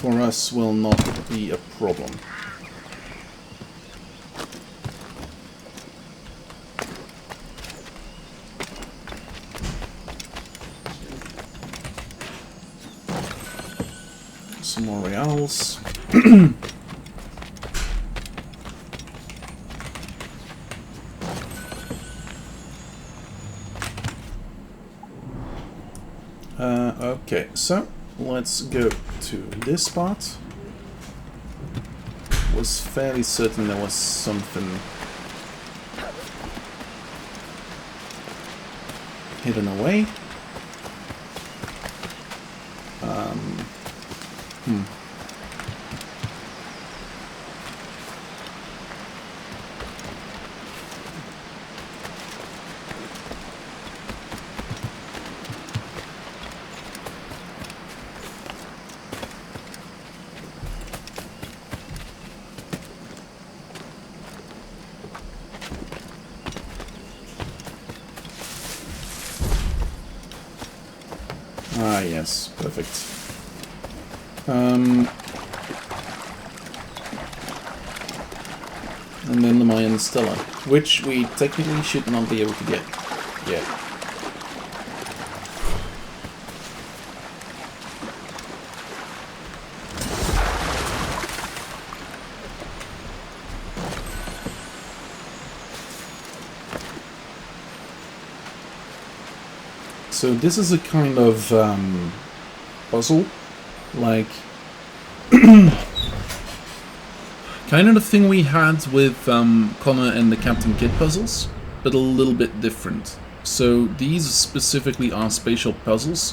for us will not be a problem. Some more reals. Okay, so let's go to this spot. Was fairly certain there was something hidden away. Ah, yes, perfect. And then the Mayan Stella, which we technically should not be able to get yet. So this is a kind of puzzle, like kind of the thing we had with Connor and the Captain Kidd puzzles, but a little bit different. So these specifically are spatial puzzles,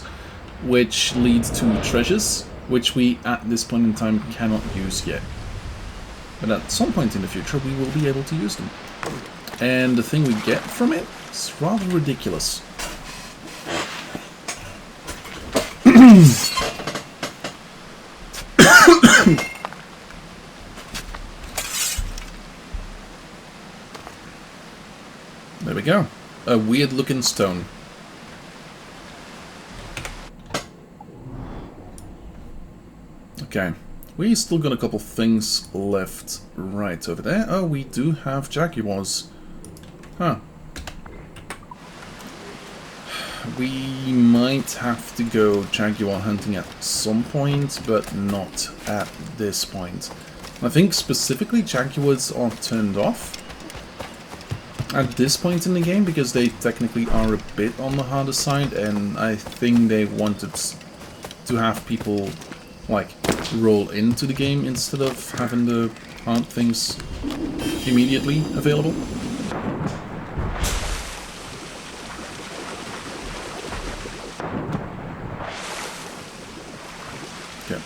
which lead to treasures, which we at this point in time cannot use yet. But at some point in the future we will be able to use them. And the thing we get from it is rather ridiculous. There we go. A weird looking stone. Okay. We still got a couple things left right over there. Oh, we do have jaguars. Huh. We might have to go jaguar hunting at some point, but not at this point. I think specifically jaguars are turned off at this point in the game because they technically are a bit on the harder side, and I think they wanted to have people like roll into the game instead of having the hard things immediately available. Okay.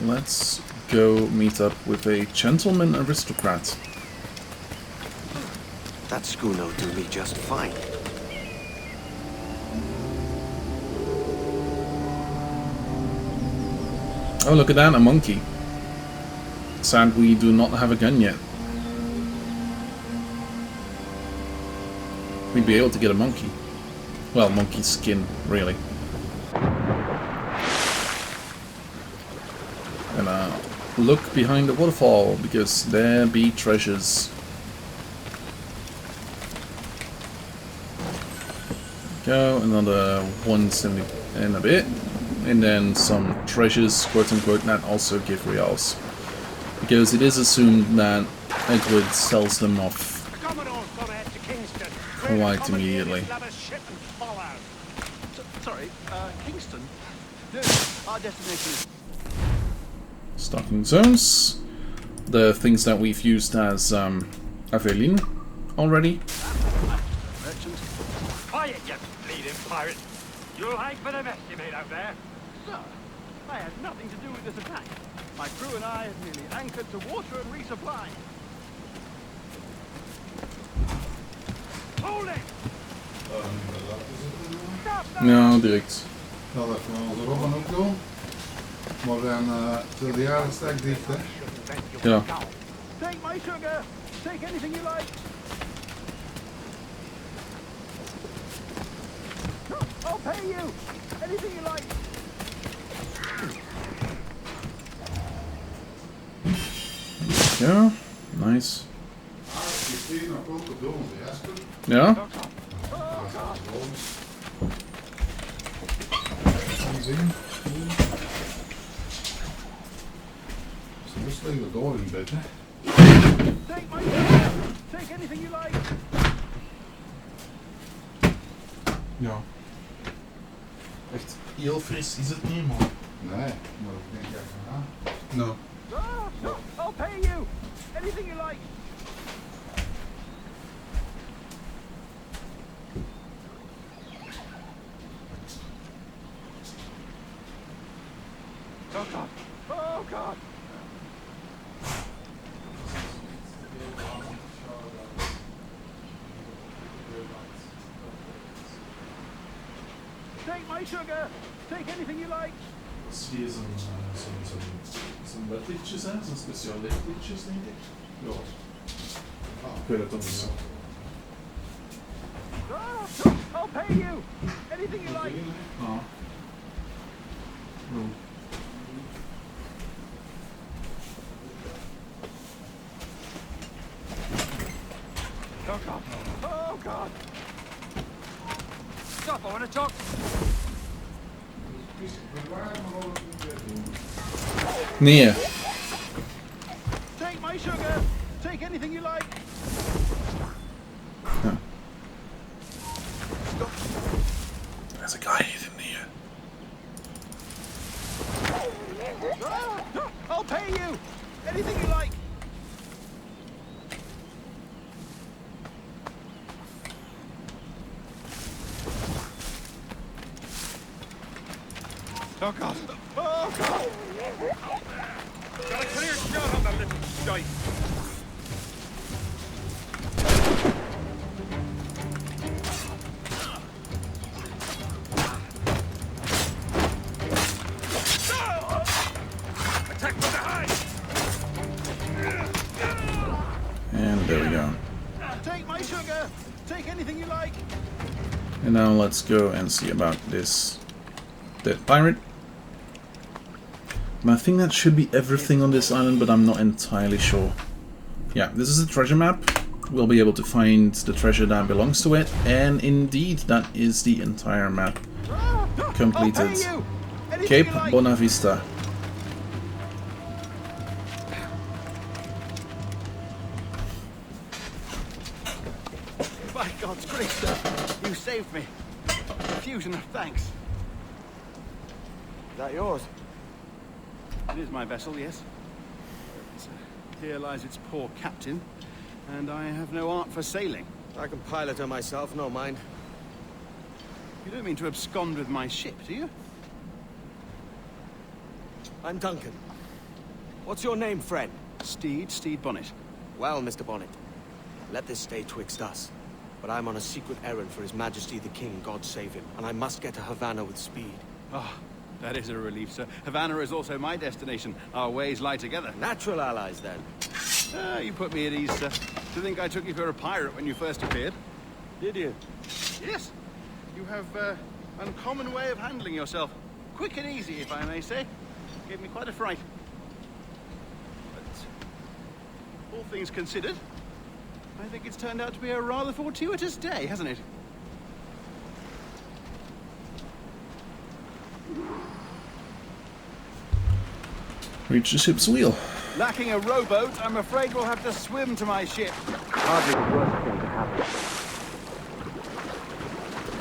Let's go meet up with a gentleman aristocrat. That schooner will do me just fine. Oh, look at that, a monkey. Sad we do not have a gun yet. We'd be able to get a monkey. Well, monkey skin, really. And look behind the waterfall, because there be treasures. Go, another 170 and a bit. And then some treasures, quote-unquote, that also give reals. Because it is assumed that Edward sells them off quite immediately. Sorry, Kingston? No, our destination is... Stocking zones. The things that we've used as Aveline already. Merchant. Quiet, you bleeding pirate! You'll hang for the mess you made out there. Sir, I had nothing to do with this attack. My crew and I have merely anchored to water and resupply. Hold it! Ja, direct. Dat even onze Robben ook doen. Maar we zijn til de jaren sterk dicht, hè? Ja. Take my sugar! Take anything you like! I'll pay you! Anything you like! Ja, nice. Ja? Ze moesten door in bed, hè? Take my take anything you like! Ja. Echt heel fris is het niet, maar... Nee, maar ik denk echt van, no. I'll pay you! Anything you like! Oh God! Oh God! Take my sugar! Take anything you like! Zie je zo'n bedlichtjes, hè? Zo'n speciaal lichtlichtjes, denk ik. Ja. Ah, ik weet het toch niet zo. I'll pay you! Anything you like! Ah. Oh. Oh God! Oh God! Stop! I want to talk. Nee. Take my sugar. Take anything you like. Ja. There's a guy in here. I'll pay you. Anything you like. Oh God! Oh God! Got a clear shot on that little shite. Attack from behind! And there we go. Take my sugar. Take anything you like. And now let's go and see about this dead pirate. I think that should be everything on this island, but I'm not entirely sure. Yeah, this is a treasure map. We'll be able to find the treasure that belongs to it, and indeed, that is the entire map completed. Cape Bonavista. By God's grace, sir, you saved me. A fusion of thanks. Is that yours? It is my vessel, yes. Here lies its poor captain, and I have no art for sailing. I can pilot her myself, no mind. You don't mean to abscond with my ship, do you? I'm Duncan. What's your name, friend? Steed Bonnet. Well, Mr. Bonnet, let this stay twixt us. But I'm on a secret errand for His Majesty the King, God save him, and I must get to Havana with speed. Ah, that is a relief, sir. Havana is also my destination. Our ways lie together. Natural allies, then. Ah, you put me at ease, sir. To think I took you for a pirate when you first appeared. Did you? Yes. You have uncommon way of handling yourself. Quick and easy, if I may say. Gave me quite a fright. But all things considered, I think it's turned out to be a rather fortuitous day, hasn't it? Reach the ship's wheel. Lacking a rowboat, I'm afraid we'll have to swim to my ship. Hardly the worst thing to happen.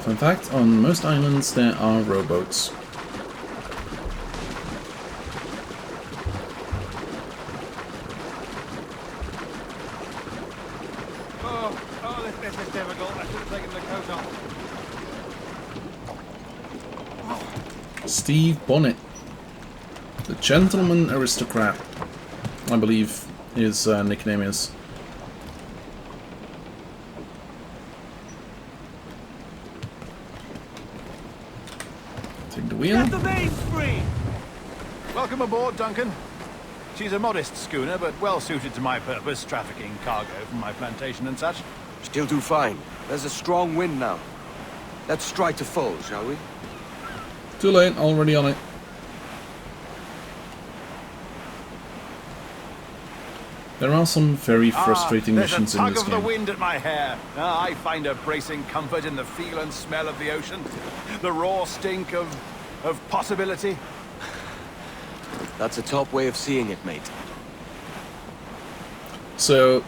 Fun fact, on most islands there are rowboats. Oh, this is difficult. I should have taken the coat off. Steve Bonnet. The Gentleman Aristocrat, I believe his nickname is. Take the wheel. Get the mains free! Welcome aboard, Duncan. She's a modest schooner, but well suited to my purpose, trafficking cargo from my plantation and such. Still do fine. There's a strong wind now. Let's strike to full, shall we? Too late, already on it. There are some very frustrating missions in this There's a tug of game. the wind at my hair. I find a bracing comfort in the feel and smell of the ocean. The raw stink of possibility. That's a top way of seeing it, mate. So,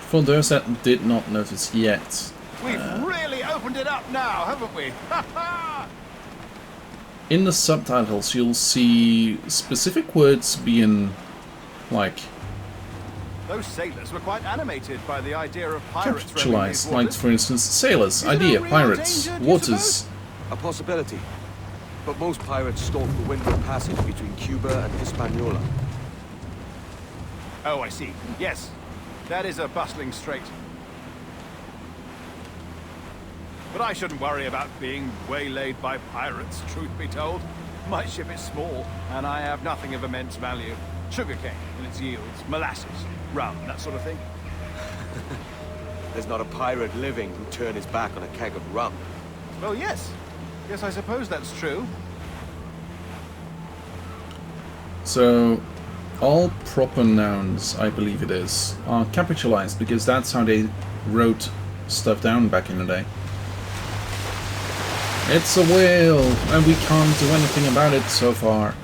for those that did not notice yet, We've really opened it up now, haven't we? in the subtitles you'll see specific words being like Those sailors were quite animated by the idea of pirates roaming these capitalized, like waters. for instance, sailors, idea, pirates, waters. A possibility. But most pirates stalk the windward passage between Cuba and Hispaniola. Oh, I see. Yes, that is a bustling strait. But I shouldn't worry about being waylaid by pirates, truth be told. My ship is small, and I have nothing of immense value. Sugarcane and its yields, molasses, rum, that sort of thing. There's not a pirate living who'd turn his back on a keg of rum. Well, yes. Yes, I suppose that's true. So, all proper nouns, I believe it is, are capitalized because that's how they wrote stuff down back in the day. It's a whale, and we can't do anything about it so far.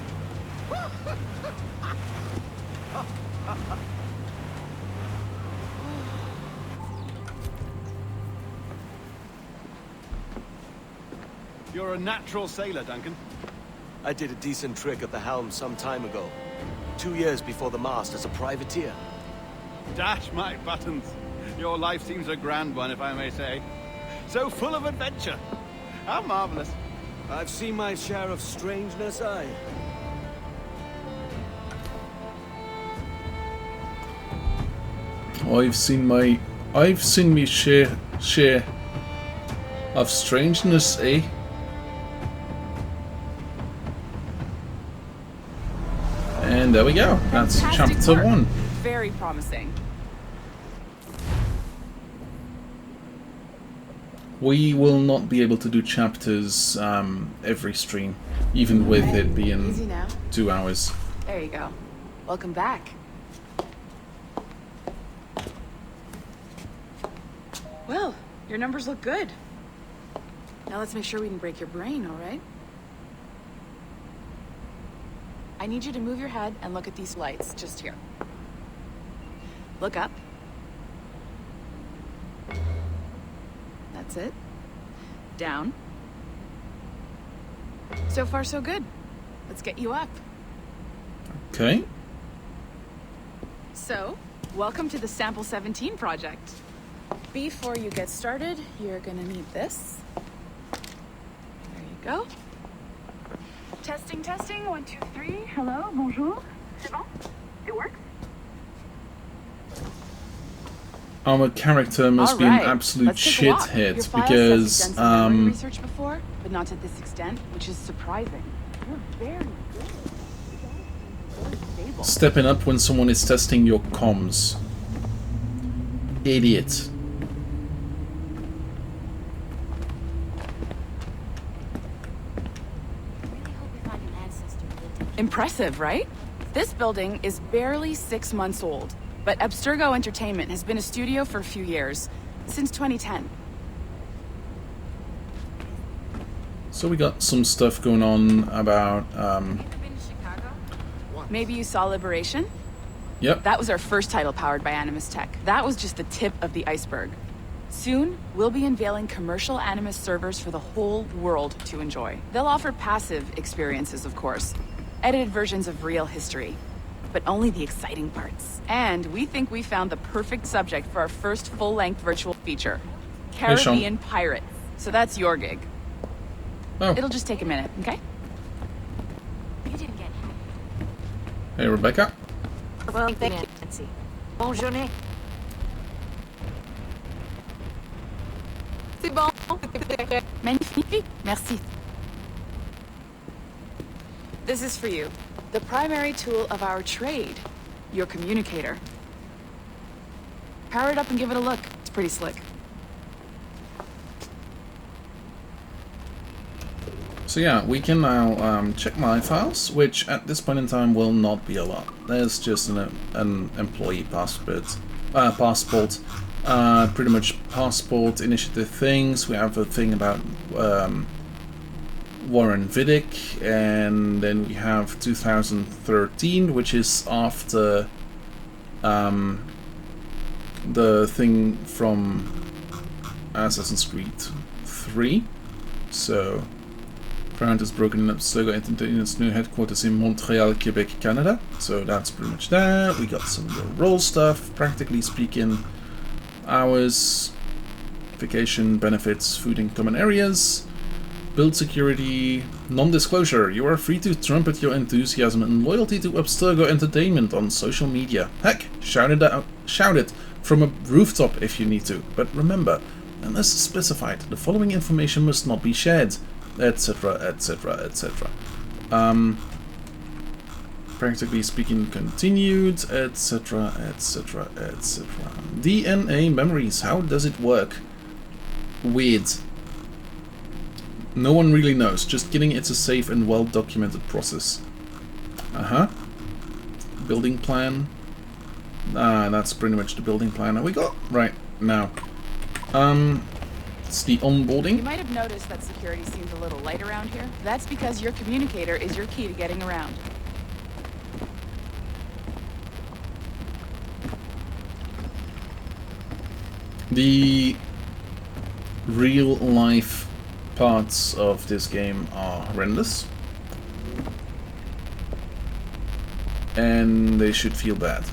You're a natural sailor, Duncan. I did a decent trick at the helm some time ago. 2 years before the mast as a privateer. Dash my buttons. Your life seems a grand one, if I may say. So full of adventure. How marvelous. I've seen my share of strangeness, aye. I've seen me share of strangeness, eh? And there we go. That's Fantastic chapter work. 1. Very promising. We will not be able to do chapters every stream, even with it being Easy now. 2 hours. There you go. Welcome back. Well, your numbers look good. Now let's make sure we didn't break your brain, all right? I need you to move your head and look at these lights just here. Look up. That's it. Down. So far, so good. Let's get you up. Okay. So, welcome to the Sample 17 project. Before you get started, you're gonna need this. There you go. Testing, testing. 1, 2, 3. Hello, bonjour. C'est bon? It works? Our character must be an absolute shithead because research before, but not to this extent, which is surprising. You're very good. Stable. Stepping up when someone is testing your comms. Idiot. Impressive, right? This building is barely 6 months old, but Abstergo Entertainment has been a studio for a few years, since 2010. So we got some stuff going on about Maybe you saw Liberation? Yep. That was our first title powered by Animus Tech. That was just the tip of the iceberg. Soon, we'll be unveiling commercial Animus servers for the whole world to enjoy. They'll offer passive experiences, of course. Edited versions of real history. But only the exciting parts. And we think we found the perfect subject for our first full-length virtual feature. Caribbean Pirates. So that's your gig. Oh. It'll just take a minute, okay? You didn't get him. Hey, Rebecca. Well, thank you, Nancy. Bonne journée. C'est bon. Magnifique. Merci. This is for you. The primary tool of our trade. Your communicator. Power it up and give it a look. It's pretty slick. So yeah, we can now check my files, which at this point in time will not be a lot. There's just an employee passport, pretty much passport initiative things. We have a thing about Warren Vidic, and then we have 2013, which is after the thing from Assassin's Creed 3. So Crown has broken up Abstergo in its new headquarters in Montreal, Quebec, Canada. So that's pretty much that. We got some role stuff, practically speaking. Hours, vacation, benefits, food in common areas, build security, non-disclosure. You are free to trumpet your enthusiasm and loyalty to Abstergo Entertainment on social media. Heck, shout it from a rooftop if you need to. But remember, unless specified, the following information must not be shared. Etc, etc, etc. Practically speaking, continued, etc, etc, etc. DNA memories, how does it work? Weird. No one really knows, just kidding, it's a safe and well documented process. Building plan. That's pretty much the building plan that we got right now. It's the onboarding. You might have noticed that security seems a little light around here. That's because your communicator is your key to getting around. The real life parts of this game are horrendous. And they should feel bad.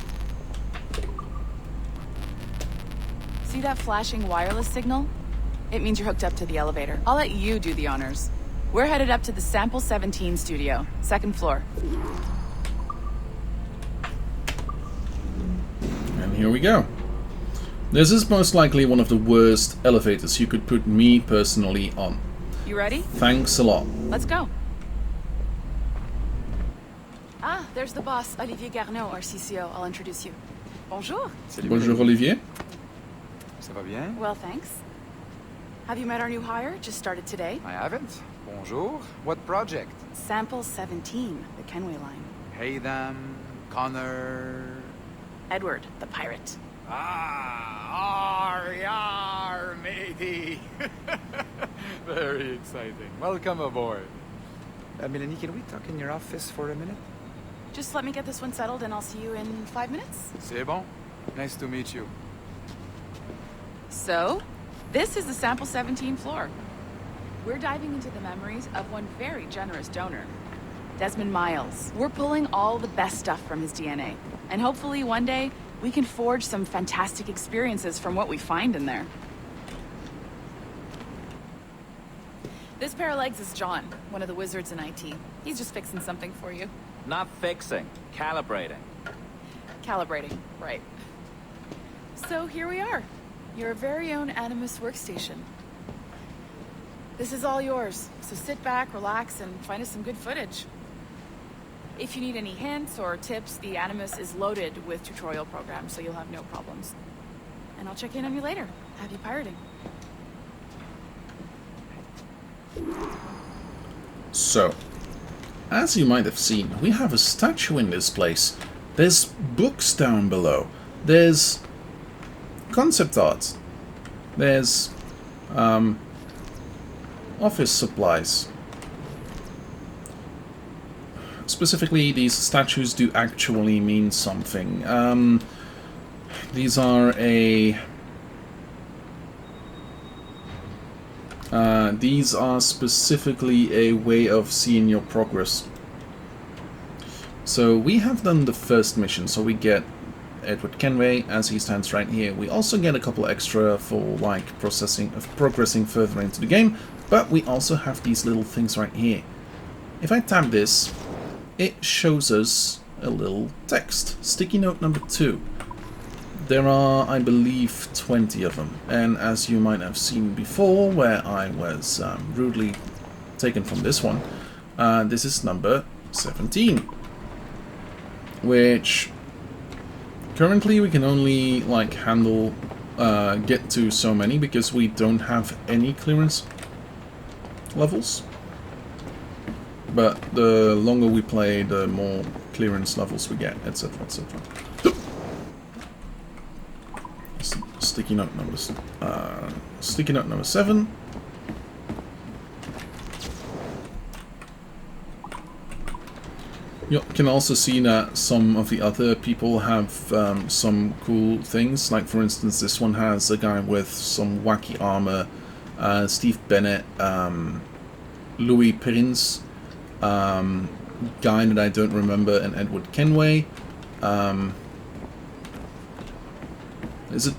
See that flashing wireless signal? It means you're hooked up to the elevator. I'll let you do the honors. We're headed up to the Sample 17 studio, 2nd floor. And here we go. This is most likely one of the worst elevators you could put me personally on. You ready? Thanks a lot. Let's go. Ah, there's the boss, Olivier Garneau, our CCO. I'll introduce you. Bonjour. Bonjour, Olivier. Ça va bien? Well, thanks. Have you met our new hire? Just started today? I haven't. Bonjour. What project? Sample 17, the Kenway line. Hey them, Connor... Edward, the pirate. Ah, yar, matey. Very exciting. Welcome aboard. Melanie, can we talk in your office for a minute? Just let me get this one settled and I'll see you in 5 minutes. C'est bon. Nice to meet you. So, this is the Sample 17 floor. We're diving into the memories of one very generous donor, Desmond Miles. We're pulling all the best stuff from his DNA. And hopefully one day, we can forge some fantastic experiences from what we find in there. This pair of legs is John, one of the wizards in IT. He's just fixing something for you. Not fixing, calibrating. Calibrating, right. So here we are, your very own Animus workstation. This is all yours, so sit back, relax, and find us some good footage. If you need any hints or tips, the Animus is loaded with tutorial programs, so you'll have no problems. And I'll check in on you later. Happy pirating. So, as you might have seen, we have a statue in this place. There's books down below. There's concept art. There's office supplies. Specifically, these statues do actually mean something. These are specifically a way of seeing your progress. So we have done the first mission, so we get Edward Kenway as he stands right here. We also get a couple extra for like progressing further into the game, but we also have these little things right here. If I tap this, it shows us a little text. Sticky note number 2. There are, I believe, 20 of them, and as you might have seen before, where I was rudely taken from this one, this is number 17, which currently we can only like handle, get to so many because we don't have any clearance levels. But the longer we play, the more clearance levels we get, etc., etc. Sticky note number 7. You can also see that some of the other people have some cool things. Like for instance, this one has a guy with some wacky armor, Steve Bennett, Louis Prince, guy that I don't remember, and Edward Kenway. Is it?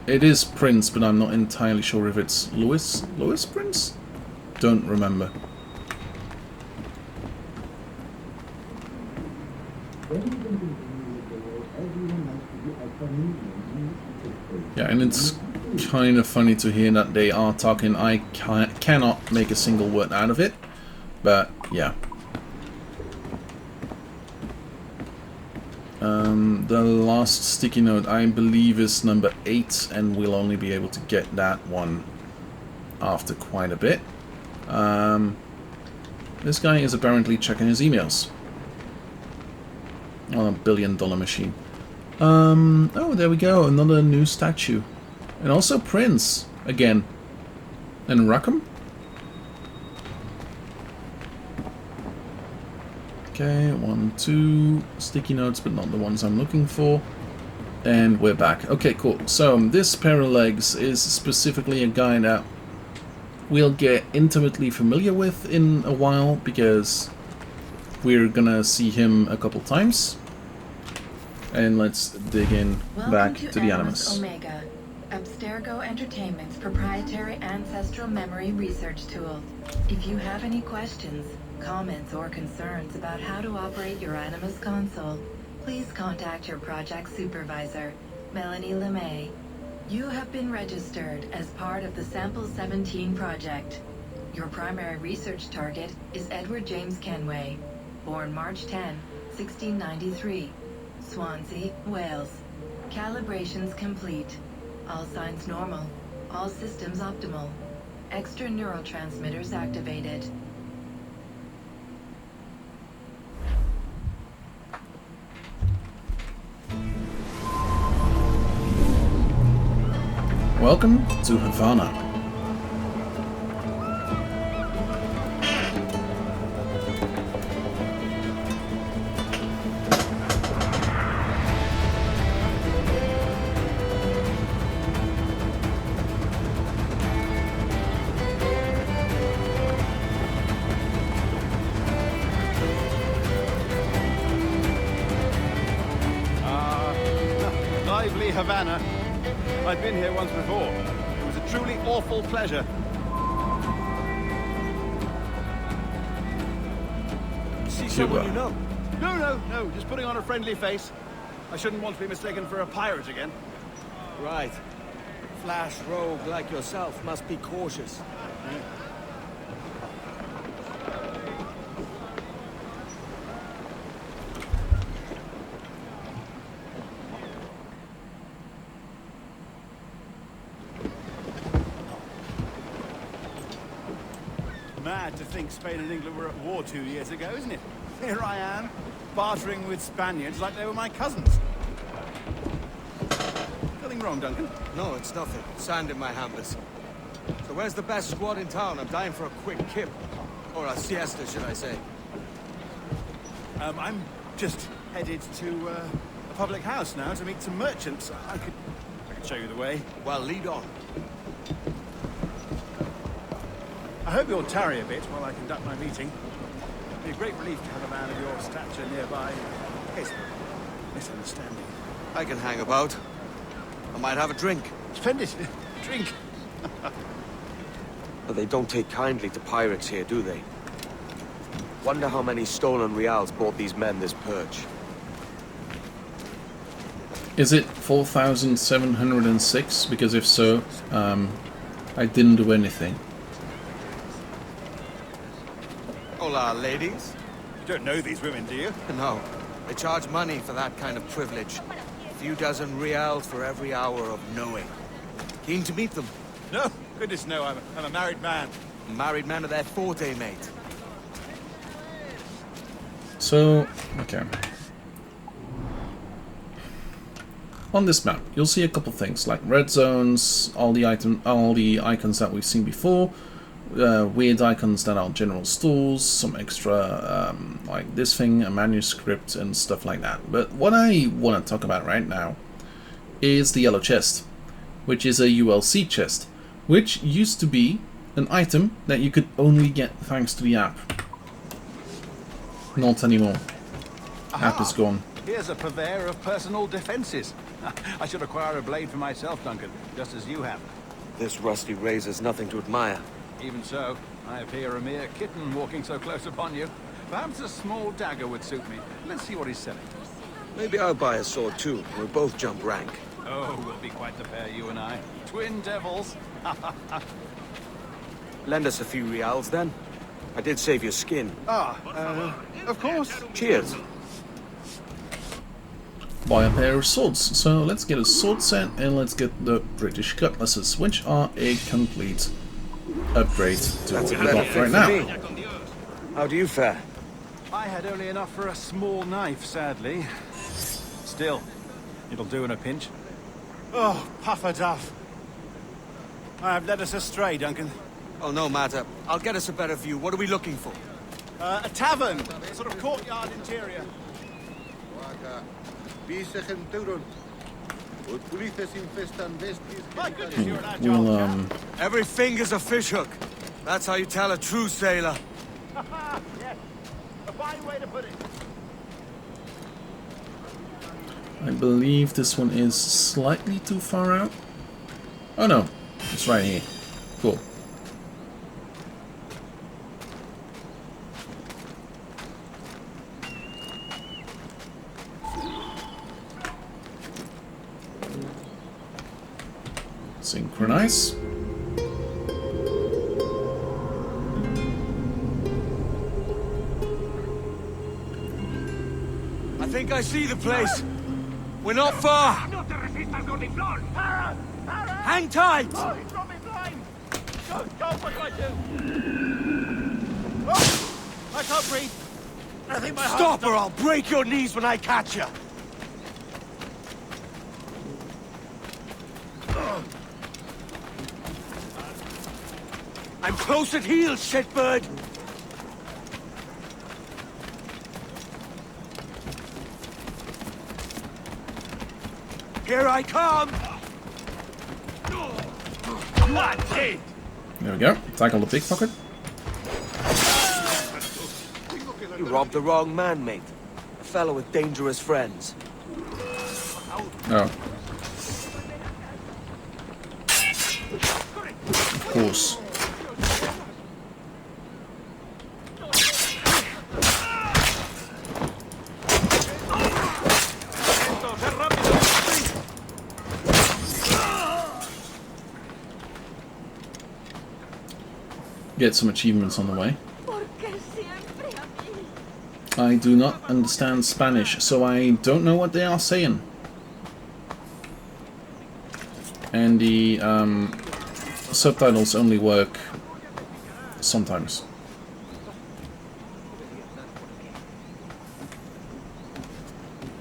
It is Prince, but I'm not entirely sure if it's Louis Prince? Don't remember. Yeah, and it's kind of funny to hear that they are talking. I cannot make a single word out of it, but yeah. The last sticky note, I believe, is number 8, and we'll only be able to get that one after quite a bit. This guy is apparently checking his emails on a $1 billion machine. Oh, there we go, another new statue. And also Prince, again. And Rackham? Okay, 1, 2 sticky notes, but not the ones I'm looking for. And we're back. Okay, cool. So, this pair of legs is specifically a guy that we'll get intimately familiar with in a while, because we're gonna see him a couple times. And let's dig in back to the Animus. Omega, Abstergo Entertainment's proprietary ancestral memory research tool. If you have any questions, comments, or concerns about how to operate your Animus console, please contact your project supervisor, Melanie LeMay. You have been registered as part of the Sample 17 project. Your primary research target is Edward James Kenway, born March 10, 1693, Swansea, Wales. Calibrations complete. All signs normal. All systems optimal. Extra neurotransmitters activated. Welcome to Havana. Lively Havana. I've been here once before. It was a truly awful pleasure. See someone you know? No, just putting on a friendly face. I shouldn't want to be mistaken for a pirate again. Right. Flash rogue like yourself must be cautious. Mad to think Spain and England were at war 2 years ago, isn't it? Here I am, bartering with Spaniards like they were my cousins. Nothing wrong, Duncan? No, it's nothing. Sand in my hammers. So where's the best squad in town? I'm dying for a quick kip. Or a siesta, should I say. I'm just headed to a public house now to meet some merchants. I could show you the way. Well, lead on. I hope you'll tarry a bit while I conduct my meeting. It'd be a great relief to have a man of your stature nearby. In case of a misunderstanding. I can hang about. I might have a drink. Splendid. Drink. But they don't take kindly to pirates here, do they? Wonder how many stolen reals bought these men this perch. Is it 4,706? Because if so, I didn't do anything. Hola, ladies. You don't know these women, do you? No. They charge money for that kind of privilege. A few dozen reals for every hour of knowing. Keen to meet them? No, goodness no, I'm a married man. Married man of their forte, mate. So, okay. On this map, you'll see a couple things like red zones, all the icons that we've seen before, weird icons that are general stores, some extra like this thing, a manuscript and stuff like that. But what I want to talk about right now is the yellow chest, which is a ULC chest, which used to be an item that you could only get thanks to the app. Not anymore. App is gone. Here's a purveyor of personal defenses. I should acquire a blade for myself, Duncan, just as you have. This rusty razor's nothing to admire. Even so, I appear a mere kitten walking so close upon you. Perhaps a small dagger would suit me. Let's see what he's selling. Maybe I'll buy a sword too. We'll both jump rank. Oh, we'll be quite the pair, you and I. Twin devils. Lend us a few reals then. I did save your skin. Of course. Cheers. Buy a pair of swords. So let's get a sword set and let's get the British cutlasses, which are a complete upgrade to what we got right now. How do you fare? I had only enough for a small knife, sadly. Still, it'll do in a pinch. Oh, puffer duff. I've led us astray, Duncan. Oh, no matter. I'll get us a better view. What are we looking for? A tavern, a sort of courtyard interior. My goodness, you're an agile We'll, Every finger's a fishhook. That's how you tell a true sailor. Yes, a fine way to put it. I believe this one is slightly too far out. Oh no, it's right here. Cool. Synchronize. I think I see the place. We're not far. Hang tight. God, what do I do? Oh, I can't breathe. I think my heart... Stop or I'll break your knees when I catch you! I'm close at heel, shitbird! Here I come! That's it! There we go. Tackle the pickpocket. You robbed the wrong man, mate. A fellow with dangerous friends. Oh. Of course. Get some achievements on the way. I do not understand Spanish, so I don't know what they are saying. And the subtitles only work sometimes.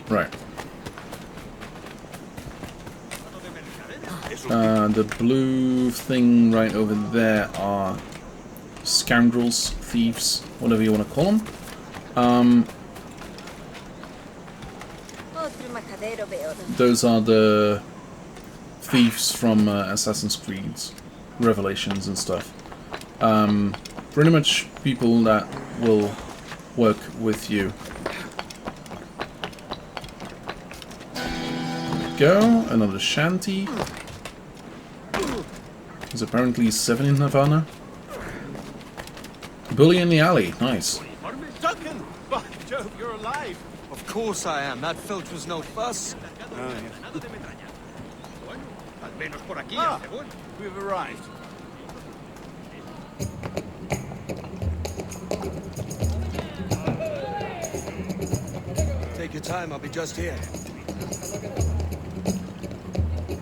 Right. The blue thing right over there are scoundrels, thieves, whatever you want to call them. Those are the thieves from Assassin's Creed Revelations and stuff. Pretty much people that will work with you. Go, another shanty. There's apparently 7 in Havana. Bully in the alley, nice. Duncan! By Jove, you're alive! Of course I am. That filch was no fuss. Ah, we've arrived. Take your time, I'll be just here.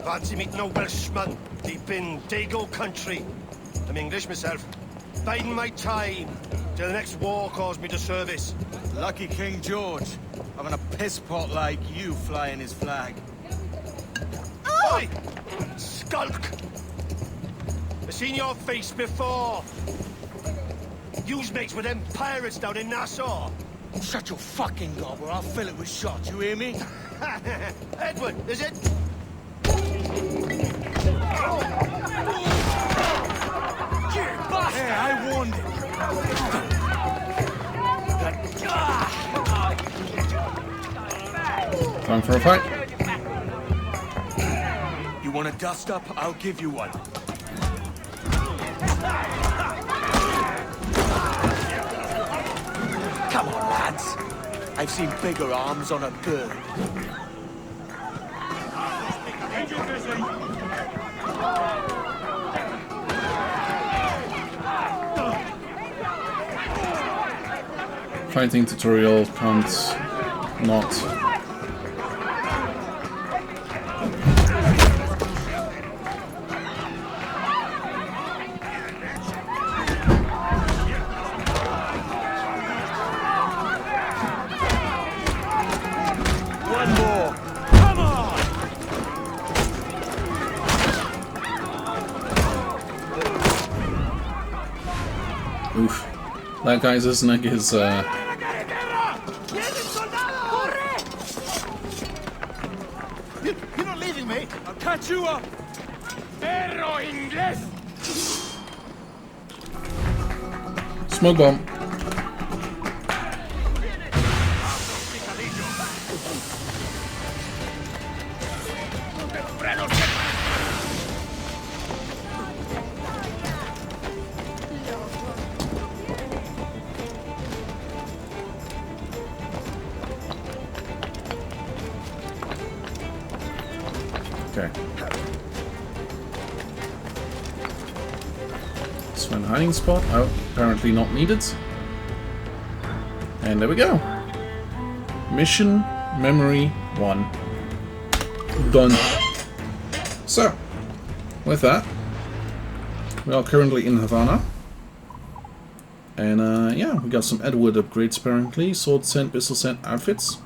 Fancy meeting no Welshman deep in Dago country. I'm English myself. Biding my time till the next war calls me to service. Lucky King George, having a piss pot like you flying his flag. Oi! Skulk! I've seen your face before. You's mates with them pirates down in Nassau. Shut your fucking gob or I'll fill it with shot, you hear me? Edward, is it? Hey, I warned him. Time for a fight. You want a dust up? I'll give you one. Come on, lads. I've seen bigger arms on a bird. Fighting tutorial can't not. One more. Come on! Oof. That guy's neck is You're not leaving me! I'll catch you up! Perro inglés! smoke bomb. Okay. Sven hiding spot. Oh, apparently not needed. And there we go. Mission Memory 1. Done. So, with that, We are currently in Havana. And yeah, we got some Edward upgrades apparently. Sword set, pistol set, outfits.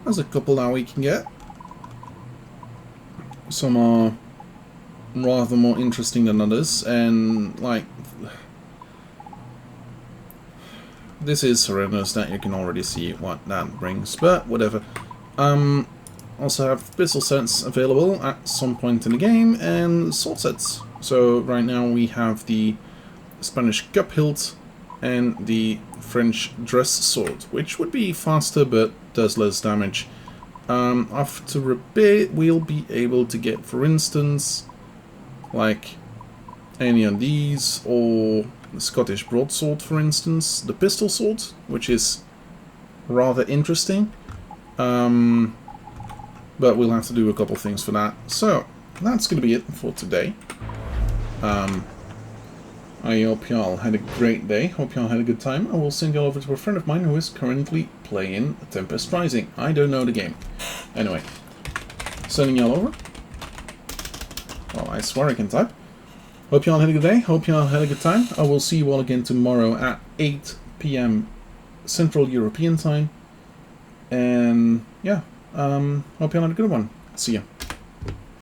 There's a couple now we can get. Some are rather more interesting than others, and like this is horrendous that you can already see what that brings, but whatever. Also have pistol sets available at some point in the game, and sword sets. So right now we have the Spanish cup hilt and the French dress sword, which would be faster but does less damage. After a bit we'll be able to get, for instance, like any of these, or the Scottish broadsword, for instance, the pistol sword, which is rather interesting. But we'll have to do a couple things for that. So that's going to be it for today. I hope y'all had a great day. Hope y'all had a good time. I will send y'all over to a friend of mine who is currently playing Tempest Rising. I don't know the game. Anyway, sending y'all over. Well, I swear I can type. Hope y'all had a good day. Hope y'all had a good time. I will see you all again tomorrow at 8 PM Central European Time. And yeah, hope y'all had a good one. See ya.